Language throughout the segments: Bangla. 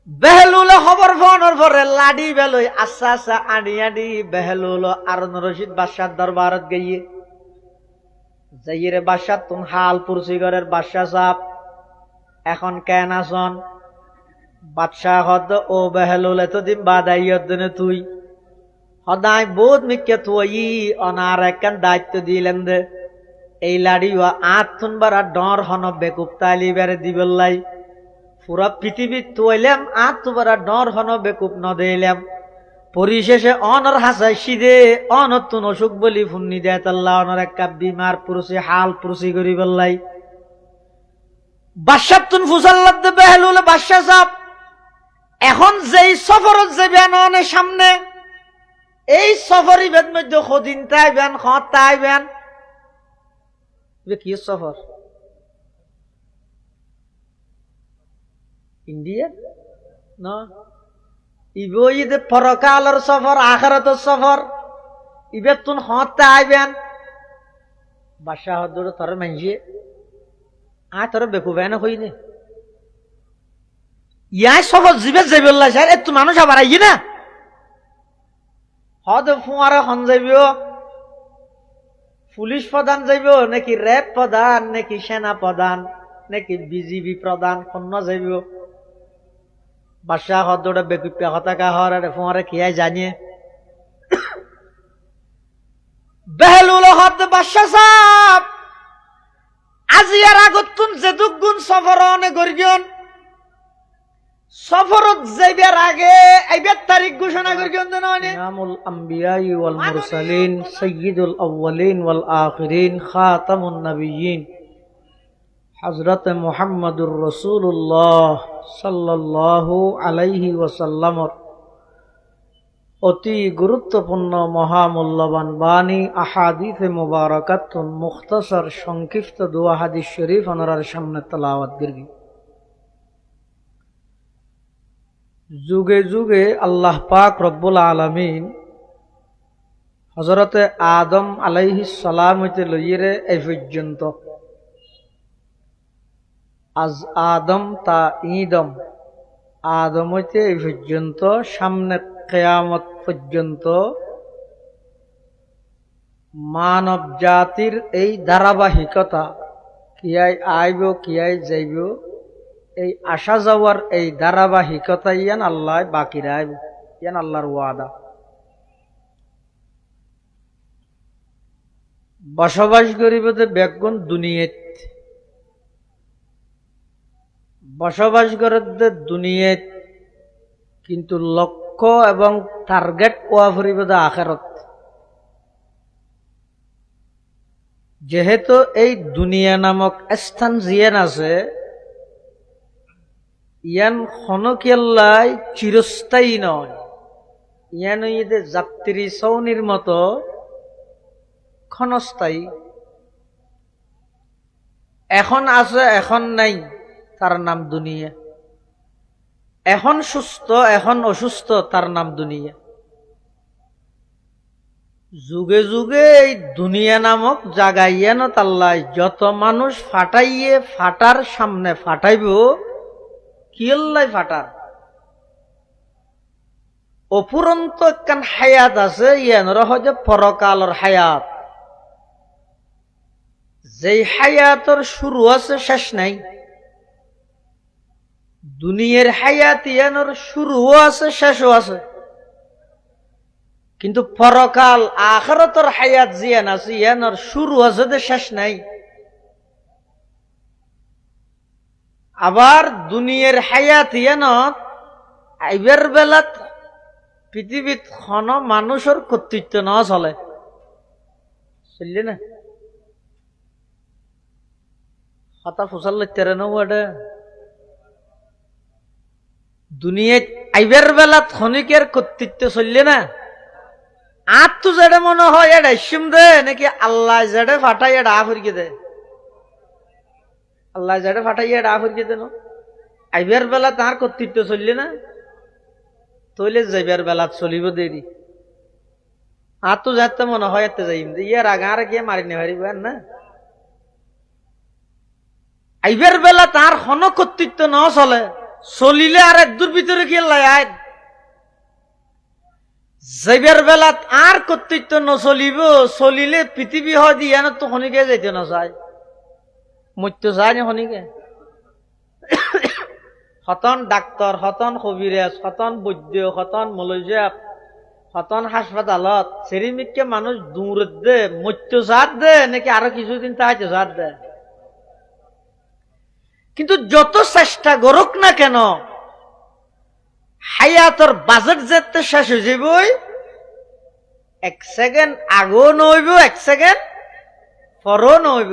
বেহলুল খবর ফোনের পরে লাডি বেলই আস্তে আস্তে আনি আনি বেহলুল আরুন রশিদ বাদশার দরবারত গিয়ে যাইরে বাদশাহ তুন হাল পুরসি ঘরের বাদশাহ সাহেব এখন কেন আসন বাদশাহ হদ ও বেহলুল এতদিন বাদাইয়ত দিনে তুই সদায় বহুত মিকে তুই অনার একখান দায়িত্ব দিলেন দে এই লাড়ি আট থুনবার ডর হন বেকুব তালি বেড়ে দিবল্লাই পুরা পৃথিবী তুইলাম আট তুবার ডর হন বেকুব ন দিলাম পরিশেষে অনর হাসাই সিদে অনতুন অসুখ বলি ফুন্নি দেয় তাল্লাহ অনর একটা বিমার পুরুষে হাল পুরুষি করি বললাই বাদশাহ তুন ফুসাল্লাদ দে বেহলুল বাদশাহ সাহেব এখন যেই সফরত যাবেন অনের সামনে এই সফরই বেদ মধ্যে সদিন তাইবেন খত তাইবেন কি সফর ইন্ডিয়া না ইবইদে পরকালের সফর আখিরাতের সফর ইবে তুন হতে আইবেন বাদশাহ হদর তোর মানজি তোর বেকুবেন হইনে ইয়া সফর জিবে যাইবল্লা স্যার এত মানুষ আবার আইয়ে না হদ ফুয়ারে হন যাইব পুলিশ প্রধান যাইব নাকি র্যাব প্রধান নাকি সেনা প্রধান নাকি বিজিবি প্রধান অন্য যাইব বাদশাহ হদরে বেকুপে হতাকা হর ফুয়ারে কিয়াই জানিয়ে বেহলুল হদ বাদশাহ সাহেব আজিয়ার আগতুন যে দুগুণ সফর অনে গরিয়ন সফরত যাইবার আগে এইবার তারিখ ঘোষণা করিয়ন দেন ইমামুল আম্বিয়া ওয়াল মুরসালিন সাইয়্যিদুল আউয়ালিন ওয়াল আখিরিন খাতামুন নবিয়্যিন হযরত মুহাম্মদুর রাসূলুল্লাহ সাল্লাল্লাহু আলাইহি ওয়াসাল্লাম অতি গুরুত্বপূর্ণ মহামূল্যবান বাণী আহাদিসে মুবারাকাতুন মুখতাসার সংক্ষিপ্ত দোয়া হাদিস শরীফ ওনার সামনে তেলাওয়াত করি। যুগে যুগে আল্লাহ পাক রব্বুল আলামিন হযরতে আদম আলাইহিস সালাম হইতে লইরে এই পর্যন্ত আজ আদম তা ঈদম আদম হইতে এই পর্যন্ত সামনে কিয়ামত পর্যন্ত মানব জাতির এই ধারাবাহিকতা কিয়াই আইব কিয়াই যাইব এই আসা যাওয়ার এই ধারাবাহিকতা ইয়ান আল্লাহ বাকি রাইব ইয়ান আল্লাহর ওয়াদা। বসবাস করিব যে বেগুন দুনিয়াত বসবাস করে দুনিয়াত কিন্তু লক্ষ্য এবং টার্গেট কোয়া ফুরিব যে আখিরাত। যেহেতু এই দুনিয়া নামক স্থান জিয়ান আছে ইয়ান ক্ষণকিয়াল্লাই চিরস্থায়ী নয়, ইয়ান ইদে যাত্রী সৌনির মতো ক্ষণস্থায়ী। এখন আছে এখন নাই, তার নাম দুনিয়া। এখন সুস্থ এখন অসুস্থ, তার নাম দুনিয়া। যুগে যুগে এই দুনিয়া নামক জাগাইয়ান তাল্লাই যত মানুষ ফাটাইয়ে ফাটার সামনে ফাটাইব কিল্লাই ফাটার অপুরন্ত একখান হায়াত আছে, ইয়ানর হয় পরকালর হায়াত। যেই হায়াতর শুরু আছে শেষ নাই। দুনিয়ার হায়াত ইয়ানর শুরুও আছে শেষও আছে, কিন্তু পরকাল আখিরাতের হায়াত জিয়ান আছে ইয়ানর শুরু আছে যে শেষ নাই। আবার দুনিয়ার হায়াত ইয়ানত আইবার বেলাত পৃথিবীত খন মানুষের কর্তৃত্ব ন চলে, চললে না হতা ফসল তেরে নটা দুনিয়াত আইবার বেলাত ক্ষণিকের কর্তৃত্ব চললে না। আর তো যেটা মনে হয় এটা ইসম দে নাকি আল্লাহ যেটা ফাটাই এটা আফরিকে দে, আল্লাহ যেটা ফাটাই এটা আফরিকে দেন। আইবার বেলা তার কর্তৃত্ব চললে না, তৈলে যাইবার বেলা চলিব দেরি। আর তো যাতে মনে হয় এতে যাইম ইয়ার আগা আর গিয়ে মারি নে পারিব না। আইবার বেলা তার হন কর্তৃত্ব ন চলে, চলিলে আর এক দূর ভিতরে কি লাই যাইবার বেলাত আর কর্তৃত্ব নচলিব, চলিলে পৃথিবী হয় দিয়া না তো শনিকে যাইতে নাচায়, মরতে চায় না শনিকে। হতন ডাক্তার, হতন কবিরাজ, হতন বৈদ্য, হতন মলজাক, হতন হাসপাতালত সেরিমিককে মানুষ দূর দে মরতে চাঁদ দে নাকি আরো কিছুদিন তাইতে চাঁদ দে। কিন্তু যত চেষ্টা করুক না কেন হায়াতর বাজেট যেতে শেষ হয়ে যাবই, এক সেকেন্ড আগেও নইব, এক সেকেন্ড পরও নইব।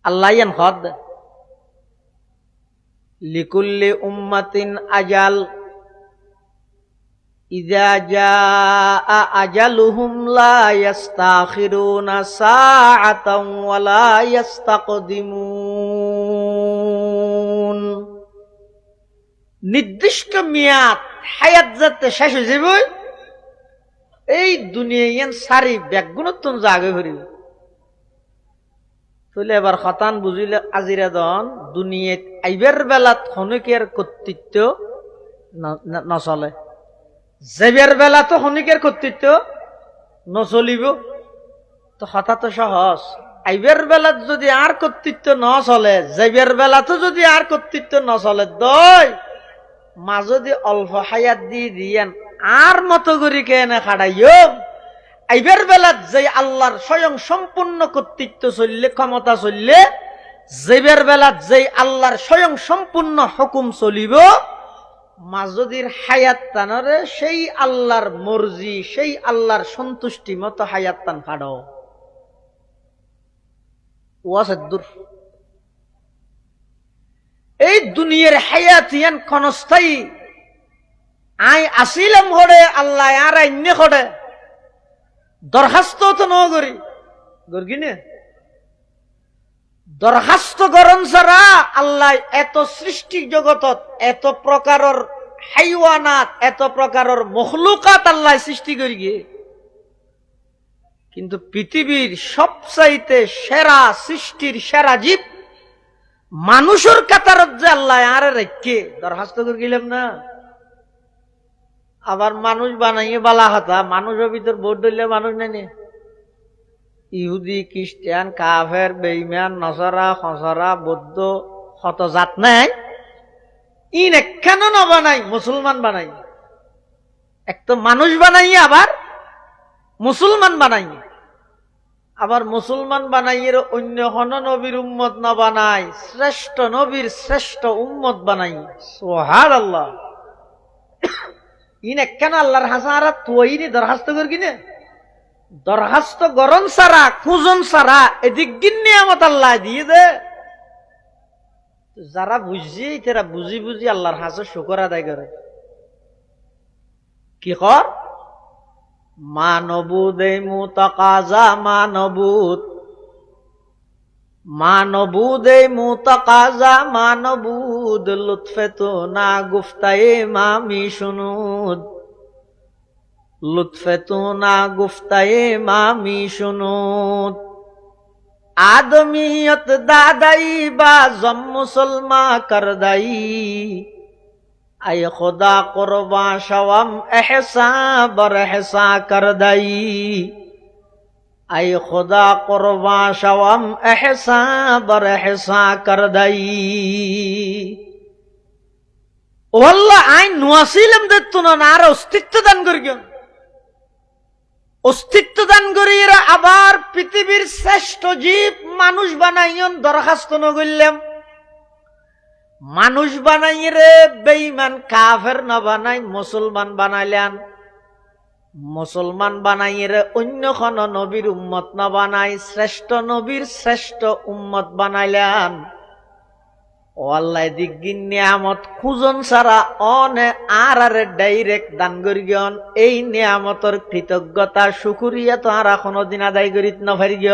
আল্লাহ হদ লিকুল্লি উম্মাতিন আজাল ইযা জাআ আজালুহুম লা ইস্তাখিরুনা সাআতান ওয়া লা ইস্তাকদিমুন। নির্দিষ্ট মেয়াদ হায়াত যাতে শেষ হয়ে যাবে, এই দুনিয়ায় সারি ব্যাগুণত্তন জাগে ভরিব। তাহলে এবার খতান বুঝিলে আজিরা দন দুনিয়াত আইবার বেলাত খনিকের কর্তৃত্ব নচলে, যাইবার বেলা তো খনিকের কর্তৃত্ব নচলিব। তো কথা তো সহজ, আইবার বেলাত যদি আর কর্তৃত্ব ন চলে, যাইবার বেলা তো যদি আর কর্তৃত্ব নচলে, দয় মা যদি অল্প হায়াত দিয়ে দিয়েন আর মতো করি কেনে খাড়াইও, আইবার বেলাত যে আল্লাহর স্বয়ং সম্পূর্ণ কর্তৃত্ব চললে, ক্ষমতা চললে, যাইবার বেলাত যে আল্লাহর স্বয়ং সম্পূর্ণ হুকুম চলিব, মাজদির হায়াত টানরে সেই আল্লাহর মর্জি, সেই আল্লাহর সন্তুষ্টি মতো হায়াত টান খাড়ো। ওয়াসদ্দুর এই দুনিয়ার হায়াত ইয়ান ক্ষণস্থায়ী। আই আসিলাম হরে আল্লাহ আর আইনে করে দরখাস্ত তো ন করি গর্গিনে দরখাস্ত করন ছাড়া আল্লাহ এত সৃষ্টি জগতত এত প্রকারের হাইওয়ানাত, এত প্রকারের মখলুকাত আল্লাহ সৃষ্টি করি গিয়ে, কিন্তু পৃথিবীর সবচাইতে সেরা সৃষ্টির সেরা জীব মানুষের কাতারত যে আল্লাহ আরে রেখে দরখাস্ত করে গেলাম না। আবার মানুষ বানাইয়ে বালা হতা, মানুষের ভিতর ভোট দিলে মানুষ নেই, ইহুদি, খ্রিস্টান, কাফের, বেঈমান, নসরা, খসরা, বৌদ্ধ, কত জাত নাই, ইন একখানো না বানাই মুসলমান বানাই, এক তো মানুষ বানাই আবার মুসলমান বানাই, আবার মুসলমান বানাইয়ের অন্য কোন নবীর উম্মত না বানাই, শ্রেষ্ঠ নবীর শ্রেষ্ঠ উম্মত বানাই। সুবহানাল্লাহ। ইন একখান আল্লাহর হাসারা তুইনি দরখাস্ত কর কিনে দরখাস্ত গরম সারা খুঁজন সারা এদিক দিন নিয়ামত আল্লাহ দিয়ে দে। যারা বুঝছি তারা বুঝি বুঝি আল্লাহর হাসে শুকর আদায় করে। কি কর মানবুদ এই মুতাকাজা মানবুদ, মানবুদ এই মুতাকাজা মানবুদ, লুৎফে তো না গুফতায়ে মামি শুনুদ, লুৎফে তো না গুফতায়ে মামি শুনুদ। আদমিয়ত দাদাই বা জম মুসলমা করদাই, আই খুদা কুরবা শওম এহসা বর এহসা করদাই, আই খুদা কুরবা শওম এহসা বর এহসা করদাই। ও আল্লাহ আইন নুয়াসিলাম দেখতো না আর অস্তিত্ব দান করি, অস্তিত্ব দান করি আবার পৃথিবীর শ্রেষ্ঠ জীব মানুষ বানাইন দরখাস্ত নগরলাম। মানুষ বানাই রে বেঈমান কাফের না বানাই মুসলমান বানাইলেন, মুসলমান বানাই রে অন্য কোন নবীর উম্মত না বানাই শ্রেষ্ঠ নবীর শ্রেষ্ঠ উম্মত বানাইলেন। ও আল্লাহ দিগিন নিয়ামত খুঁজন ছাড়া অনে আর ডাইরেক্ট দান করিগন, এই নিয়ামতর কৃতজ্ঞতা শুকুরিয়া তো আর কোনদিন আদায় করিত না পারি গ।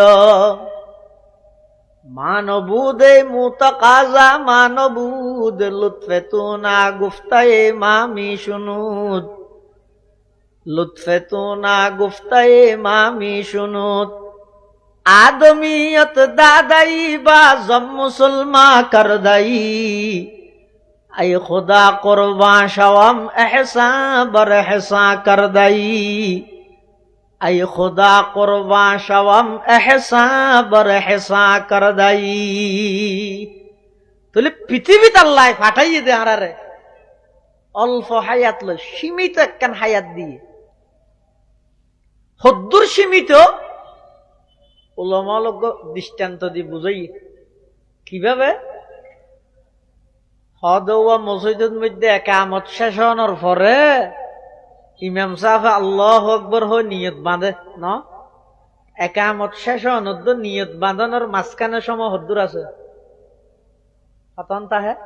মানবুদে মুতাকাজা মানবুদ, লুৎফে তো না গুফতায়ে মামি শুনুদ, লুৎফে তো না গুফতায়ে মামি শুনুদ। आदमियत दादाई बा जम मुसलमा कर दई ऐ खुदा कुर्बा शवम एहसा बर एहसा कर दई ऐ खुदा कुर्बा शवम एहसा बर एहसा कर दई তাহলে পৃথিবীতে আল্লাহ পাঠাইয়ে দে হারারে অল্প হায়াত লো সীমিত একখান হায়াত দিয়ে হদ্দুর সীমিত উলামা লোক দৃষ্টান্ত দিয়ে বুঝাই কিভাবে হদওয়া মসজিদের মধ্যে একামত শেষ হওয়ার পরে ইমাম সাহেব আল্লাহু আকবার হয়ে নিয়ত বাঁধে না একামত শেষ হওয়ার নিয়ত বাঁধানোর মাঝখানে সময় হদ্দুর আছে হতনতা হ্যাঁ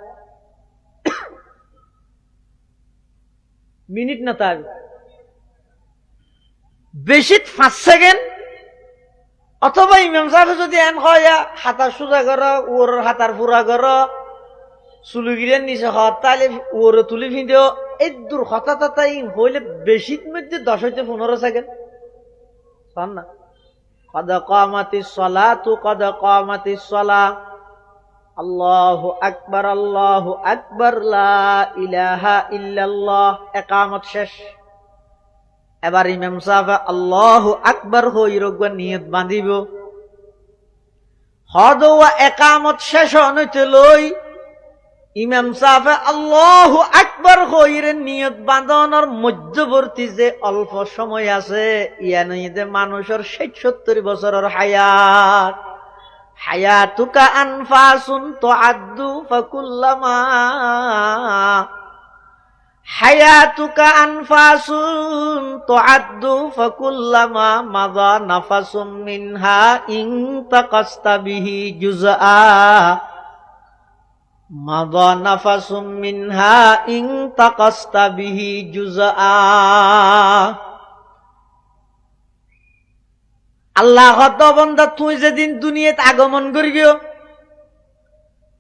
মিনিট না তার বেশি 5 সেকেন্ড অথবা ইমাম সাহেব যদি এন হয় হাতার সোজা করো ওর হাতার পুরা করো চুলুগিরের নিচে হত তাহলে ওর তুলি ফিঁদেও এই দূর হতাতাই হইলে বেশির মধ্যে 10 হইতে 15 সেকেন্ড শোন না কদ কামাতিস সালাতু কদ কামাতিস সালাহ আল্লাহু আকবার লা ইলাহা ইল্লাল্লাহ একামত শেষ এবার ইমাম সাহেব আল্লাহু আকবার হইরগবা নিয়ত বাঁধিব হদওয়া একামত শেষ হইতে লই ইমাম সাহেব আল্লাহু আকবার হইরে নিয়ত বাঁধানোর মধ্যবর্তী যে অল্প সময় আছে ইয়ানিতে মানুষের 60-70 বছরের হায়াত হায়াতুকা আনফাসুন তুআদ্দু ফাকুল্লামা হায়াতুকা আনফাসুন তুআদ্দু ফাকুল্লামা মাযা নাফাসুম মিনহা ইনতাকাসতা বিহি জুজআ মাযা নাফাসুম মিনহা ইনতাকাসতা বিহি জুজআ আল্লাহ হদ বন্দা তুই যেদিন দুনিয়াত আগমন করি গিয়ে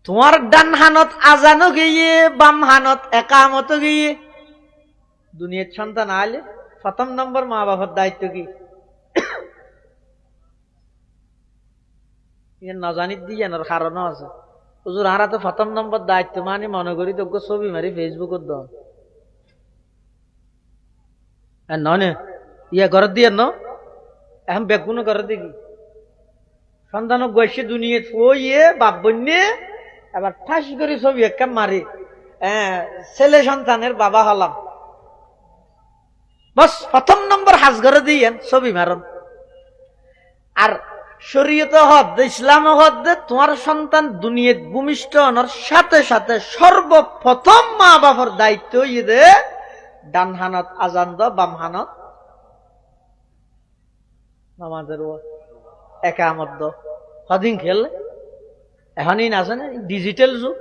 তোমার ডান হানত আজানো গিয়ে বাম হানত একামত গিয়ে দুনিয়ার সন্তান আলে প্রথম নম্বর মা বাবার দায়িত্ব কি না জানি দিয়ে কারণও আছে হুজুর হারা তো প্রথম নম্বর দায়িত্ব মানে মনে করি তোকে ছবি মারি ফেসবুকত দাও নয় ইয়া ঘর দিয়ে ন এখন বেগুন করে দেখি সন্তান গেছে দুনিয়া ওইয়ে বাপ বন্যে এবার ঠাস করে ছবি একটা মারি ছেলে সন্তানের বাবা হলাম বস প্রথম নম্বর হাজ ঘরে দিয়েন ছবি মারন আর শরীয়ত হদ ইসলাম হদ তোমার সন্তান দুনিয়াত ভূমিষ্ঠ হওয়ার সাথে সাথে সর্বপ্রথম মা বাবার দায়িত্ব ইয়ে ডান হানত আজান দ বাম হানত নামাজের একামত হদিন খেলে এখনই আছে না ডিজিটাল যুগ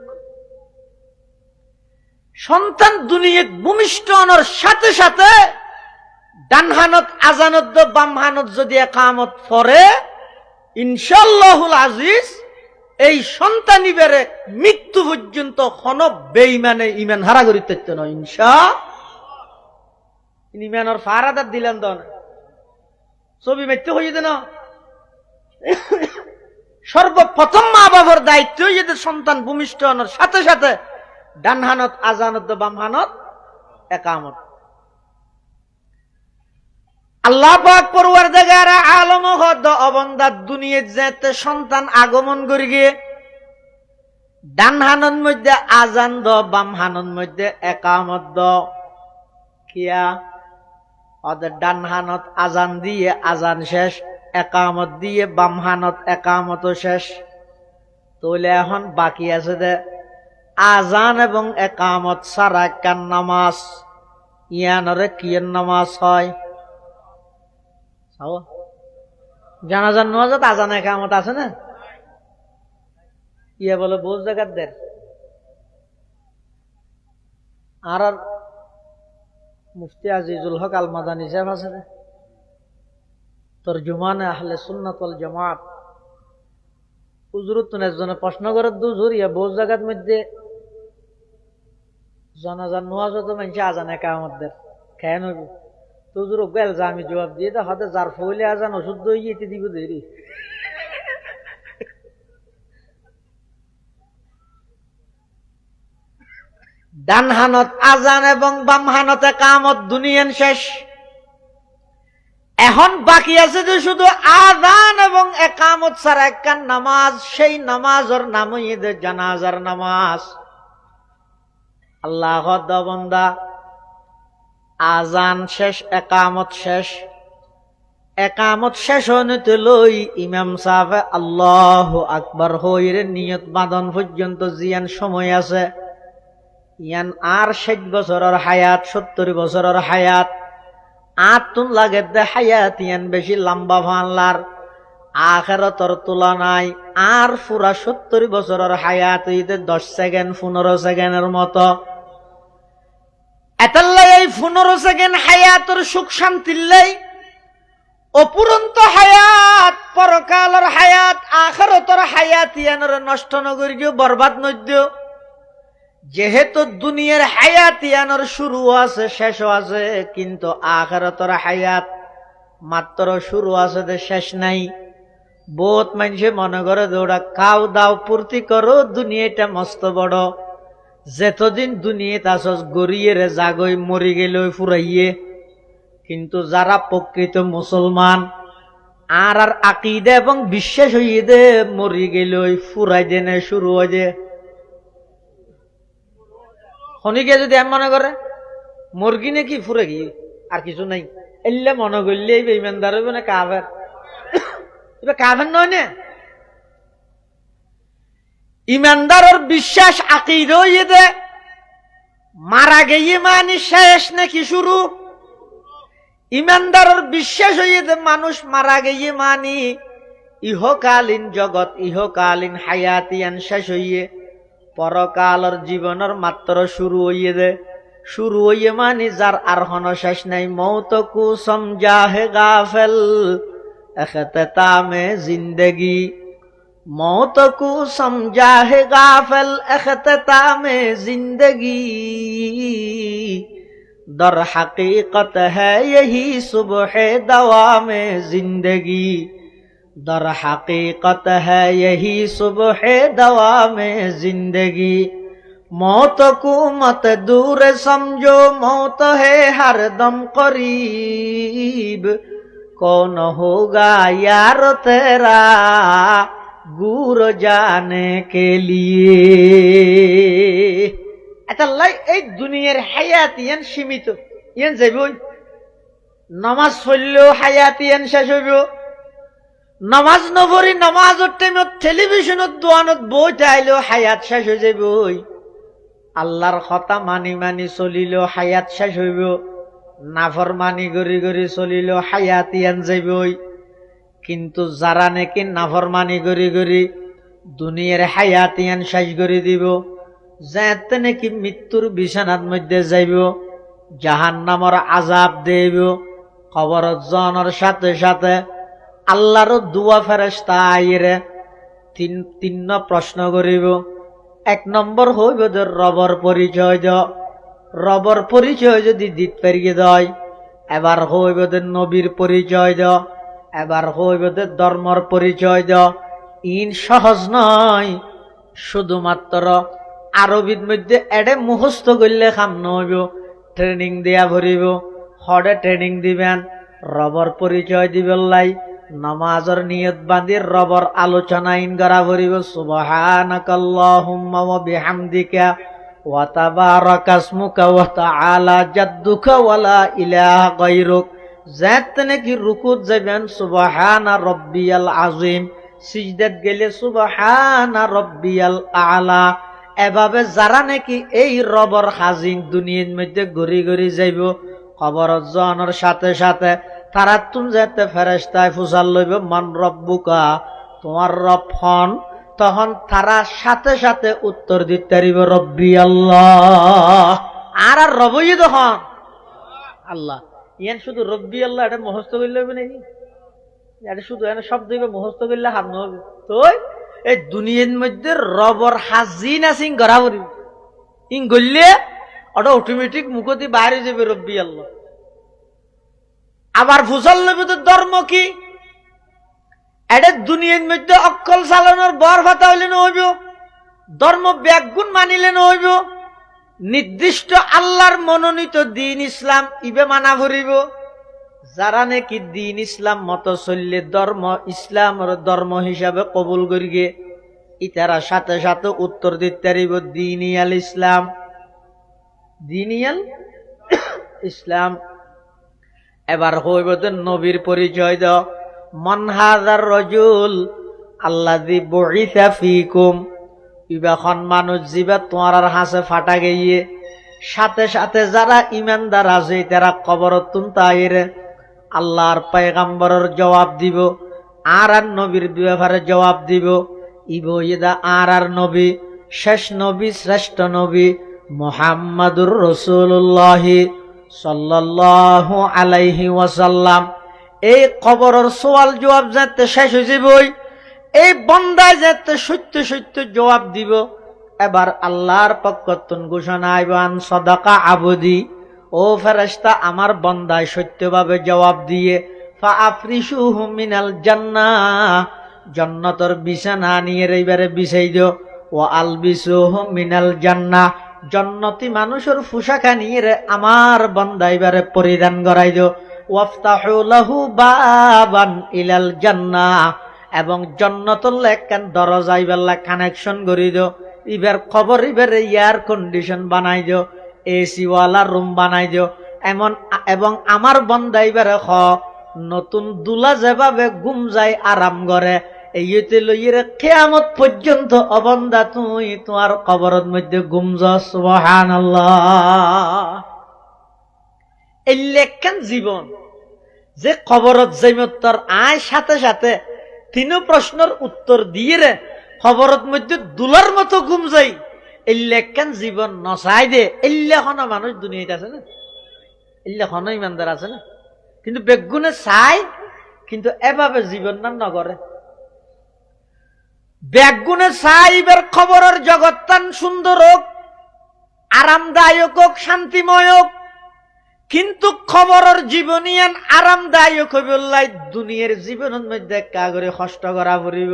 সন্তান দুনিয়াত ভূমিষ্ঠ হওয়ার সাথে সাথে ডান হানত আজানত দ বাম হানত যদি একামত পড়ে ইনশাআল্লাহুল আজিজ এই সন্তানই বেড়ে মৃত্যু পর্যন্ত কোন বেঈমানে ঈমান হারা করিতে না ইনশাআল্লাহ ঈমানের ফারাদাত দিলেন তো ছবি মৃত্যু হয়ে যেত না সর্বপ্রথম মা বাবার দায়িত্ব যদি সন্তান ভূমিষ্ঠ হওয়ার সাথে সাথে ডান হানত আজানত বাম হানত একামত আল্লাহ পাক পরওয়ারদিগার আলম হদ অবন্দার দুনিয়াত যেতে সন্তান আগমন করি গিয়ে ডান হানত মধ্যে আজান দ বাম হানত মধ্যে একামত দ কিয়া ওদের ডান হানত আজান দিয়ে আজান শেষ একামত দিয়ে বাম হানত একামত শেষ তাহলে এখন বাকি আছে দে আজান এবং একামত ছাড়া কান নামাজ ইয়ানরে কিয়ের নামাজ হয় জানাজার নামাজত আজান একামত আছে না ইয়া বলে বহু জায়গার দেন আর মুফতি আজিজুল হক আল মাদানী সাহেব আছে না তরজুমান আহলে সুন্নাত ওয়াল জামাত হুজুরত একজনে প্রশ্ন করে হুজুর ইয়া বহু জায়গার মধ্যে জানাজার নামাজত মানুষ আজান একামত দেন কেন হুজুর গেল আমি জবাব দিয়ে দা হতে যার ফলে আজান ওষুধ দইতে দিব দেরি ডান হানত আজান এবং বাম হানতে কামত, দুনিয়ান শেষ। এখন বাকি আছে যে শুধু আজান এবং একামত ছাড়া একখান নামাজ, সেই নামাজের নাম ঈদে জানাজার নামাজ। আল্লাহ বান্দা, আজান শেষ, একামত শেষ। একামত শেষ হইতে লই ইমাম সাহেব আল্লাহু আকবার হইরে নিয়ত বাঁধন পর্যন্ত জিয়ান সময় আছে, ইয়ান আর 60 বছরের হায়াত, 70 বছরের হায়াত। আতুন লাগে দে হায়াত ইয়ান বেশি লম্বা ভানলার আখিরাতের তুলনায়। আর পুরা 70 বছরের হায়াত হইতে 10 সেকেন্ড 15 সেকেন্ডের মতো। এতাল্লাই এই 15 সেকেন্ড হায়াতের সুখ শান্তিল্লাই অপুরন্ত হায়াত, পরকালের হায়াত, আখিরাতের হায়াত ইয়ানের নষ্ট নগরিও বরবাদ নদ্য। যেহেতু দুনিয়ার হায়াত ইয়ানোর শুরু আছে শেষও আছে, কিন্তু আখিরাতের হায়াত মাত্র শুরু আছে, শেষ নাই। বহুত মানুষে মনে করে দৌড়া খাও দাও পূর্তি করো, দুনিয়াটা মস্ত বড়। যেতদিন দুনিয়াতে আসস গড়িয়ে রে জাগই, মরি গেল ফুরাইয়ে। কিন্তু যারা প্রকৃত মুসলমান আর আর আকীদা এবং বিশ্বাস হইয়ে দে, মরি গেল ফুরাই দেনে শুরু হয় যে। শনিকে যদি আমি মনে করে মুরগি নাকি ফুরে গিয়ে আর কিছু নাই, এলে মনে করলে ইমানদার হইব না কাফের? এবার কাফের নয় না। ইমানদারের বিশ্বাস আকীদা হইয়ে দে, মারা গিয়ে মানে শেষ নাকি শুরু? ইমানদারের বিশ্বাস হইয়ে দে মানুষ মারা গিয়ে মানি ইহকালীন জগৎ, ইহকালীন হায়াতিয়ান শেষ হইয়ে পরকালের জীবনের মাত্র শুরু হইয়ে দে। শুরু হইয়ে মানে যার আর হন শেষ নাই। মৌতকু সমঝা হে গাফেল এখতামে জিন্দগি, মৌতকু সমঝা হে গাফেল এখতামে জিন্দগি, दर हकीकत है यही सुबह दवामे जिंदगी, दर हकीकत है यही सुबह दवामे जिंदगी, मौत को मत दूर समझो, मौत है हर दम करीब, कौन होगा यार तेरा गुर जाने के लिए। এতাল্লাই এই দুনিয়ার হায়াত ইয়ান সীমিত, ইয়ান যাইব। নামাজ পড়লেও হায়াত ইয়ান শেষ হইব। নামাজ নপড়ি নামাজের টাইমত টেলিভিশনত দোয়ানত বই চাইলেও হায়াত শেষ হয়ে যাইব। আল্লাহর কথা মানি মানি চলিলেও হায়াত শেষ হইব। নাফরমানি গড়ি গড়ি চলিলেও হায়াত ইয়ান যাইব। কিন্তু যারা নাকি নাফরমানি গড়ি গড়ি দুনিয়ার হায়াত ইয়ান শেষ করে দিব, যাতে নাকি মৃত্যুর বিছানার মধ্যে যাইব, জাহান্নামের আযাব দেব, কবরত জনের সাথে সাথে আল্লাহর দুয়া ফেরেশতা আইরে তিন প্রশ্ন করিব। এক নম্বর হইব রবর পরিচয় দ, রবর পরিচয় যদি দিত পারিয়ে দেয়। এবার হইব নবীর পরিচয় দ, এবার হইব ধর্মর পরিচয় দ। ইন সহজ নয়, শুধুমাত্র আরবির মধ্যে এডে মুখস্থ করলে কাম নহইব, ট্রেনিং দিয়া ভরিব। হরে ট্রেনিং দিবেন, রবর পরিচয় দিবেন লাই, নামাজের নিয়ত বাঁধি রবর আলোচনা ইন করা ভরিব। সুবহানাকাল্লাহুম্মা ওয়া বিহামদিকা ওয়া তাবারাকা ইসমুকা ওয়া তাআলা জাদ্দুকা ওয়া লা ইলাহা গায়রুক। যাতে নাকি রুকুত যাবেন সুবহানা রাব্বিয়াল আযীম, সিজদাত গেলে সুবহানা রাব্বিয়াল আ'লা। এভাবে যারা নাকি এই রবর হাজিন দুনিয়ার মধ্যে ঘুরি ঘুরি যাইব, কবরত জনের সাথে সাথে তারা তুম যেতে ফেরেশতায় ফুসাল লইব, মান রব্বুকা, তোমার রব হন। তখন তারা সাথে সাথে উত্তর দিতে পারিব রব্বি আল্লাহ। আর আর রবই তখন আল্লাহ। ইয়ান শুধু রব্বি আল্লাহ এটা মুখস্থ করলে হবে নাকি? এটা শুধু এনে শব্দ মুখস্থ করলে হার নহবে তো। এই দুনিয়ার মধ্যে রবর হাজিন আছে গড়া করি, ইং গড়লে ওটা অটোমেটিক মুখতি বাইরে যাবে রব্বি আল্লাহ। আবার ফুসল নবী তো ধর্ম কি? এটা দুনিয়ার মধ্যে অক্কল চালানোর বর ফাতা হইলে নহইব, ধর্ম ব্যাগুণ মানিলে নহইব। নির্দিষ্ট আল্লাহর মনোনীত দিন ইসলাম ইবে মানা ভরিব। যারা নাকি দিন ইসলাম মত চললে ধর্ম ইসলামের ধর্ম হিসাবে কবুল করিগে, ইতারা সাথে সাথে উত্তর দিতে পারিব দিনিয়াল ইসলাম, দিনিয়াল ইসলাম। এবার হইব তো নবীর পরিচয় দাও, মান হাযার রাজুল আল্লাযী বুইসা ফীকুম। ইবাখন মানুষ জিবা তোমার হাসে ফাটা গিয়ে সাথে সাথে যারা ইমানদার আছে তারা কবরতুন তাইরে আল্লাহর পয়গম্বরের জবাব দিব, আর নবীর ব্যাপারে জবাব দিব। ইবো ইদা আর নবী, শেষ নবী, শ্রেষ্ঠ নবী মুহাম্মাদুর রাসূলুল্লাহ সাল্লাল্লাহু আলাইহি ওয়াসাল্লাম। এই কবরের সওয়াল জবাব যাতে শেষ হয়ে যাবই, এই বন্দায় যাতে সত্য সত্য জবাব দিব। এবার আল্লাহর পক্ষতুন ঘোষণা আইবান সাদাকা আবদি, ও ফেরেশতা আমার বন্দায় সত্যভাবে জবাব দিয়ে ফাআফরিশুহু মিনাল জান্নাহ, জান্নাতের বিছানা নিয়ে এইবারে বিছাই দিও। ও আলবিসুহু মিনাল জান্নাহ, জান্নাতি মানুষের পোশাক নিয়ে আমার বন্দা এবারে পরিধান করাই দিও। ওয়াফতাহু লাহু বাবান ইলাল জান্নাহ, এবং জান্নাতুল একখান দরজা ইবাল্লা কানেকশন করে দিও। এবার খবর এবারে এয়ার কন্ডিশন বানাই দিও, এসি ওয়ালা রুম বানাই দিও। এবং আমার বন্দা এবারে নতুন দুলা যেভাবে ঘুম যায় আরাম করে, এইতে লইরে কিয়ামত পর্যন্ত অবন্দা তুই তোমার কবরের মধ্যে ঘুম যাও। সুবহানাল্লাহ। এই লেখান জীবন যে কবরত যাইমতর আয় সাথে সাথে তিন প্রশ্নের উত্তর দিয়ে রে খবরত মধ্যে দুলার মতো ঘুম যাই, এই লেখান জীবন নসাই দে। এল্লাখনো মানুষ দুনিয়াতে আছে না, এল্লাখনো ইমানদার আছে না, কিন্তু বেগুনে চাই কিন্তু এভাবে জীবন না নগরে। বেগুনে চাইবার খবরের জগৎটান সুন্দর হোক, আরামদায়ক হোক, শান্তিময় হোক, কিন্তু খবরের জীবনিয়ান আরামদায়ক হইব লাই দুনিয়ার জীবনের মধ্যে কাগরে কষ্ট করা পড়িব।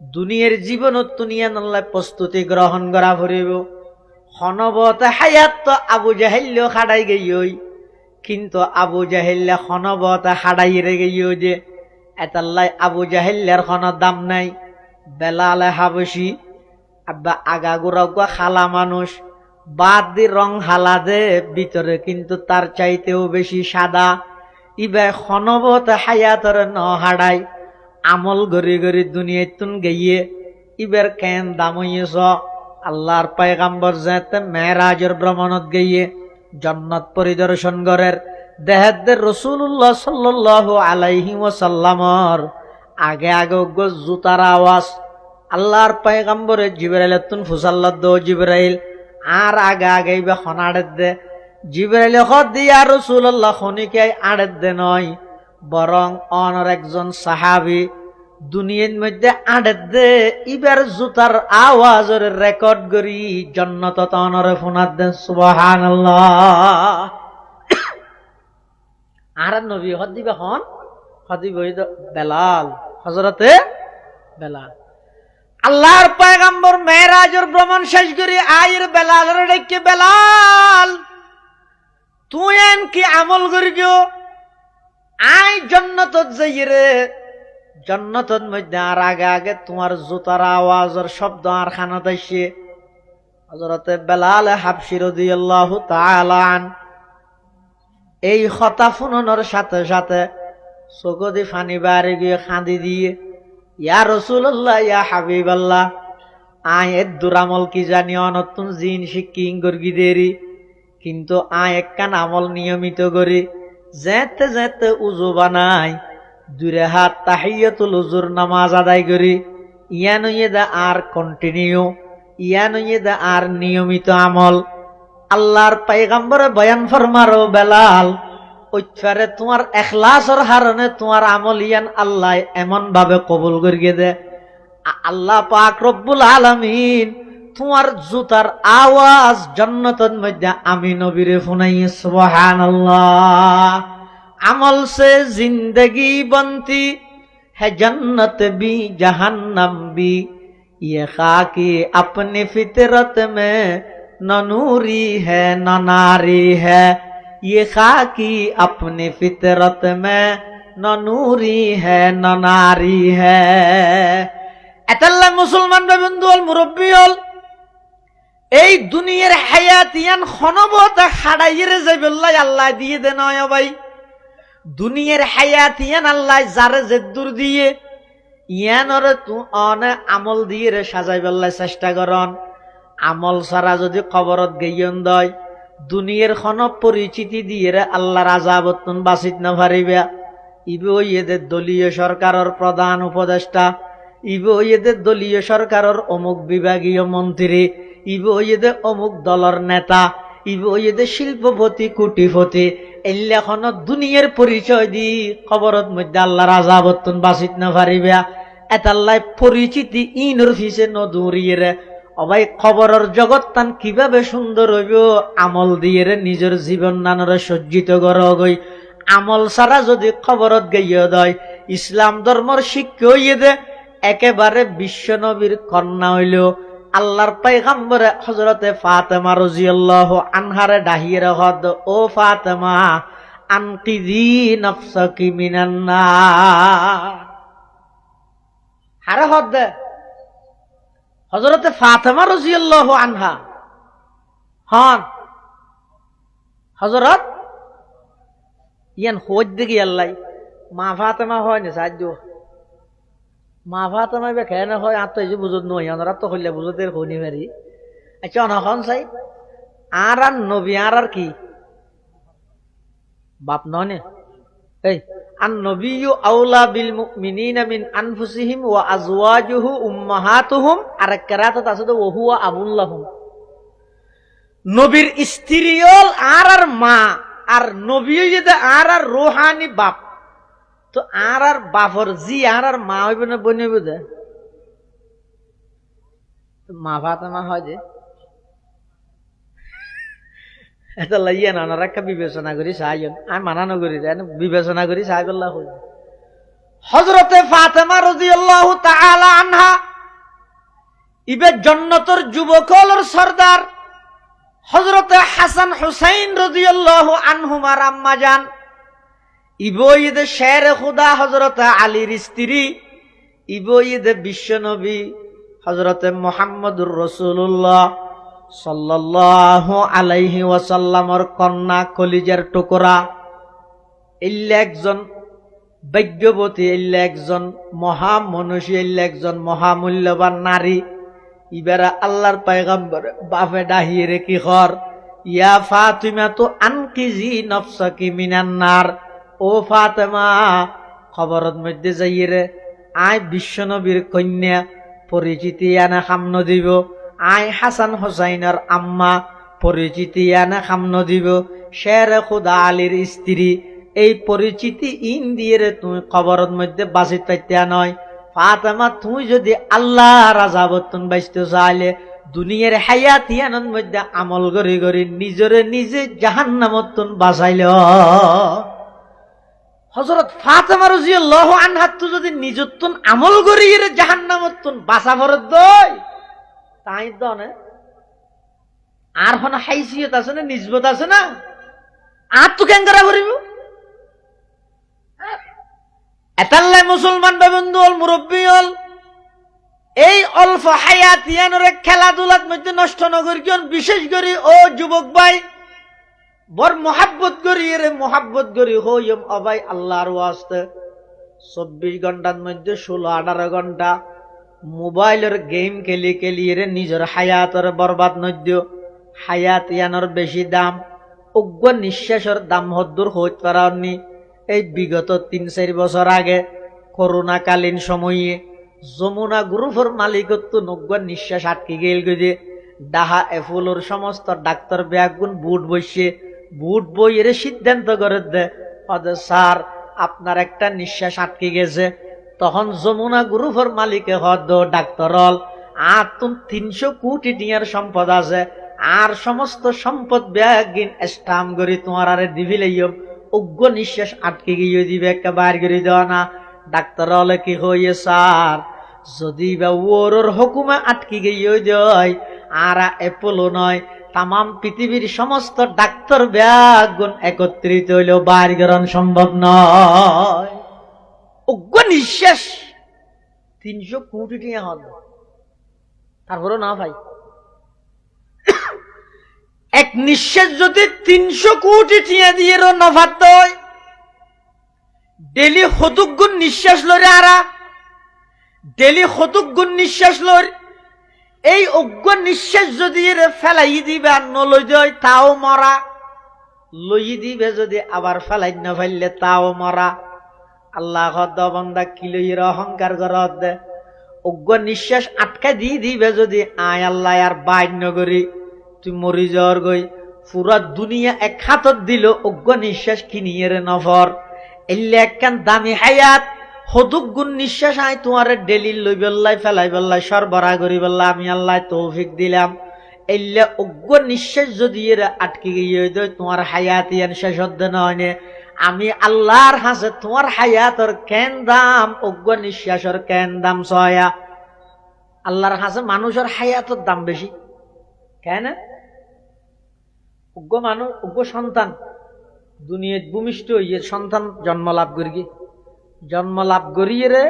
দুনিয়ার জীবনত দুনিয়ান প্রস্তুতি গ্রহণ করা পড়িব। হনবত হায়াত তো আবু জাহেল্য খাড়াই গেই, কিন্তু আবু জাহেল্লা হনবত হাড়াই রে গেই যে এতাল্লাই আবু জাহেল্লার হন দাম নাই। বেলালে হাবসি আব্বা আগাগোড়া খালা মানুষ, বাদ দি রং হালা দে ভিতরে কিন্তু তার চাইতেও বেশি সাদা। ইবে হনবত হায়াতরে ন হাড়াই আমল গড়ি গড়ি দুনিয়ায় তুন গিয়ে ইবের কেন দাম হইয়েছ। আল্লাহর পয়গাম্বর যেতে মেরাজের ভ্রমণত গিয়ে জান্নাত পরিদর্শন করের দেহের রাসূলুল্লাহ সাল্লাল্লাহু আলাইহি ওয়াসাল্লামর আগে আগে জুতার আওয়াজ। আল্লাহর পয়গাম্বরে জিবরাইল তুন ফুসাল্লাদ দো জিবরাইল আর আগে আগে ইবে খনাড়ের দে। জিবরাইল হদ দিয়া রাসূলুল্লাহ খনিকে আড়ের দে নয়, বরং অনর একজন সাহাবী দুনিয়ার মধ্যে আড়ের দে ইবার জুতার আওয়াজের রেকর্ড করি জান্নাত অনরে ফোনাত দেন। সুবহানাল্লাহ। আর নবী হদ দিবে হন হদিব বেলাল, হযরতে বেলাল। আল্লাহর পয়গম্বর মেরাজের ভ্রমণ শেষ করে আয়ের বেলালের ডেকে, বেলাল তুই এন কি আমল করিও? আই জান্নাতত যাই রে, জান্নাতর মধ্যে আর আগে আগে তোমার জুতার আওয়াজের শব্দ আর খানা দাইছে। হযরতে বেলাল হাবশী রাদিয়াল্লাহু তাআলা আন এই কথা শুনানোর সাথে সাথে চোখে ফানি বাড়ি গিয়ে খাঁদি দিয়ে, ইয়া রাসূলুল্লাহ, ইয়া হাবিবাল্লাহ, আয় এর দুরামল কি জানি অনতুন জিন শিক্ষিং গর্গি দেরি, কিন্তু আয় একখান আমল নিয়মিত করি। যেতে যেতে উজু বানাই, দূরে হাত তাহিয়াতুল উজুর নামাজ আদায় করি। ইয়ান দা আর কন্টিনিউ, ইয়ান দা আর নিয়মিত আমল। আল্লাহর পয়গম্বরে বয়ান ফরমারো, বেলাল ওইফারে তোমার এখলাসর হারণে তোমার আমল ইয়ান আল্লাহ এমন ভাবে কবুল করিয়ে দে। আল্লাহ পাক রব্বুল আলামিন তোমার জুতার আওয়াজ জান্নাতের মধ্যে আমি নবীরে শুনাই। সুবহানাল্লাহ। আমল সে জিন্দগি বনতি है जन्नत भी जहन्नम भी, ये खाकी अपनी फितरत में न नूरी है न नारी है ये खाकी अपनी फितरत में न नूरी है न नारी है। এতাল্লাহ মুসলমান বন্ধু হল মুরব্বী হল এই দুনিয়ার হায়াতিয়ান খনবত খাড়াইয়ে যাইবল্লাই আল্লাহ দিয়ে দে নয় ভাই। দুনিয়ার হায়াতিয়ান আল্লাহ যারে জেদ্দুর দিয়ে ইয়ানরে তু অনে আমল দিয়ে রে সাজাই বেল্লাই চেষ্টা করন। আমল ছাড়া যদি কবরত গেইয়ন দয় দুনিয়ার খন পরিচিতি দিয়ে রে আল্লাহর আযাবতুন বাঁচিত না পারিবা। ইবে এদের দলীয় সরকারের প্রধান উপদেষ্টা, ইবে এদের দলীয় সরকারের অমুক বিভাগীয় মন্ত্রী, ইবে এদের অমুক দলের নেতা, ইবে এদের শিল্পপতি কোটিপতি, এল্লাখন দুনিয়ার পরিচয় দি কবরত মধ্যে আল্লাহর আযাবতুন বাঁচিত না পারিবা। এতাল্লাই পরিচিতি ইনর ফিসে নদুরিয়ে রে অবাই খবরের জগৎ তান কিভাবে সুন্দর হইব আমল দিয়ে রে নিজের জীবন নানরে সজ্জিত গরগই। আমল ছাড়া যদি খবরত গাইয়া দেয় ইসলাম ধর্মর শিক্ষা হইয়ে দে একেবারে বিশ্ব নবীর কন্যা হইল আল্লাহর পয়গম্বরে হযরতে ফাতেমা রাদিয়াল্লাহু আনহারে ডাহিয়ে হদ ও ফাতেমা আনকিযি নাফসাকি মিনান নার। হারে হদ দে হযরতে ফাতেমা রাদিয়াল্লাহু আনহা হন হযরত ইয়ান হজ দেখি আল্লাহ মা ফাতেমা হয় না সাহায্য মা ফাতেমা বে খেয়ে না হয় আর তো এই যে বুঝত নই আমরা তো হইলে বুঝতের হইনি পারি। আচ্ছা অনখন চাই আর আর নবী আর কি বাপ নয় এই আন নবিয়্যু আউলা বিল মুমিনিনা মিন আনফুসিহিম ওয়া আজওয়াজুহু উম্মাহাতুহুম। আর কিরাআত আছে তো ওয়া হুয়া আবুল্লাহুম। নবীর স্ত্রীল আর আর মা আর নবী যদি আর আর রূহানি বাপ তো আর আর বাপর জি আর আর মা হইব না বনে বুঝে মা ফাতেমা হয় যে এটা লাইয়া না রাখা বিবেচনা করি সাহায্য আমি মানানো করি বিবেচনা করি সাহায্য হই। হযরতে ফাতেমা রাদিয়াল্লাহু তাআলা আনহা ইবে জান্নাতের যুবকদের সরদার হযরতে হাসান হুসাইন রাদিয়াল্লাহু আনহুমার আম্মা জান ইবইদে শের খুদা হযরতে আলীর স্ত্রী ইবইদে বিশ্ব নবী হযরতে মুহাম্মদুর রাসূলুল্লাহ সাল্লাল্লাহু আলাইহি ওয়াসাল্লামর কন্যা কলিজার টুকরা। ইল্লা একজন ভাগ্যবতী, ইল্লা একজন মহা মনুষ্য, ইল্লা একজন মহামূল্যবান নারী। ইবারা আল্লাহর পয়গম্বর বাপে ডাহিয়ে রে কি কর ইয়া ফাতিমা তো আনকিজি নফসাকি মিনান নার। ও ফাতেমা খবরত মধ্যে যাইয়ে রে আয় বিশ্ব নবীর কন্যা পরিচিতি আনা সামন দিব, আয় হাসান হোসাইনের আম্মা পরিচিতি আনা সামন দিব, শের খুদা আলীর স্ত্রী এই পরিচিতি ইন দিয়ে রে তুমি খবরত মধ্যে বাঁচিত পাইতে নয়। ফাতেমা তুই যদি আল্লাহ রাজাবতুন বাইতে চাইলে দুনিয়ার হায়াতিয়ানর মধ্যে আমল করি করি নিজরে নিজে জাহান্নামতুন বাঁচাইল। হযরত ফাতেমা রাদিয়াল্লাহু আনহা তো যদি নিজতুন আমল করি রে জাহান্নামতুন বাঁচা ভরত দই তাই দনে আর হন হাইসিয়ত আছে না নিসবত আছে না আর তো কেন করা করিব। এতাল্লাই মুসলমান বন্ধু হল মুরব্বী হল এই অল্প হায়াতিয়ানরে খেলাধুলার মধ্যে নষ্ট নগর কিয়ন বিশেষ করে ও যুবক ভাই বর মোহাব্বত করি রে মোহাব্বত করি হইম অবাই আল্লাহর ওয়াস্তে 24 ঘন্টার মধ্যে 16-18 ঘন্টা মোবাইলের গেম খেলি খেলি রে নিজের হায়াতর বরবাদ নদ্য। হায়াতিয়ানর বেশি দাম অজ্ঞ নিঃশ্বাসের দাম হদ্দুর হইতে পারানি। এই বিগত 3-4 বছর আগে করোনাকালীন সময়ে যমুনা গ্রুপের মালিকত্ব নজ্ঞ নিঃশ্বাস আটকে গেল গিয়ে ডাহা এফুলোর সমস্ত ডাক্তার ব্যাগুন বুট বসে বুট বইয়ের সিদ্ধান্ত করে দে স্যার আপনার একটা নিঃশ্বাস আটকে গেছে। তখন যমুনা গ্রুপের মালিকে হদ ডাক্তার হল আর তুমি 300 কোটি টিয়ার সম্পদ আছে আর সমস্ত সম্পদ ব্যাগিন স্টাম্প করি তোমার আরে দিবি লইম অজ্ঞ নিঃশ্বাস আটকে গিয়ে দিবে একটা বাইর করে দেওয়া না। ডাক্তার হলে কি হয়ে স্যার যদি বা ওর হুকুমে আটকে গিয়ে দেয় আর এপোলো নয় তামাম পৃথিবীর সমস্ত ডাক্তার ব্যাগুণ একত্রিত হইলেও বাইর করান সম্ভব নয়। অজ্ঞ নিঃশ্বাস 300 কোটি টাকা হল, তারপরও না ভাই। এক নিঃশ্বাস যদি 300 কোটি টাকা দিয়ে নফাত হয়, ডেলি হতুক গুণ নিঃশ্বাস লরে আরা, ডেলি হতুক গুণ নিঃশ্বাস লর। এই অজ্ঞ নিঃশ্বাস যদি ফেলাই দিবে আর নলই দেয় তাও মরা, লই দিবে যদি আবার ফেলাই না ফেললে তাও মরা। আল্লাহ বন্দা কিলইর অহংকার করত দে, অজ্ঞ নিঃশ্বাস আটকা দিয়ে দিবে যদি আয় আল্লাহ আর বাইর নগরী তুই মরি যাওয়ার গই, পুরা দুনিয়া এক হাতত দিল অজ্ঞ নিঃশ্বাস কিনিয়ে রে নফর। এলে একখান দামি হায়াত হতুক গুণ নিঃশ্বাস আয় তোমার ডেলি লই বেল্লাই ফেলাই বেল্লাই সরবরাহ করি বেল্লা আমি আল্লাহ তৌফিক দিলাম। এলে অজ্ঞ নিঃশ্বাস যদি এরা আটকে গিয়ে তোমার হায়াত ইয়ান শেষ হতে নয়। আমি আল্লাহর হাসে তোমার হায়াতর কেন দাম, অজ্ঞ নিঃশ্বাসের কেন দাম সয়া। আল্লাহর হাসে মানুষের হায়াতর দাম বেশি কেন? অজ্ঞ মানুষ, অজ্ঞ সন্তান দুনিয়ায় ভূমিষ্ঠ হইয়ে সন্তান জন্ম লাভ করি, জন্ম লাভ করিয়ে রে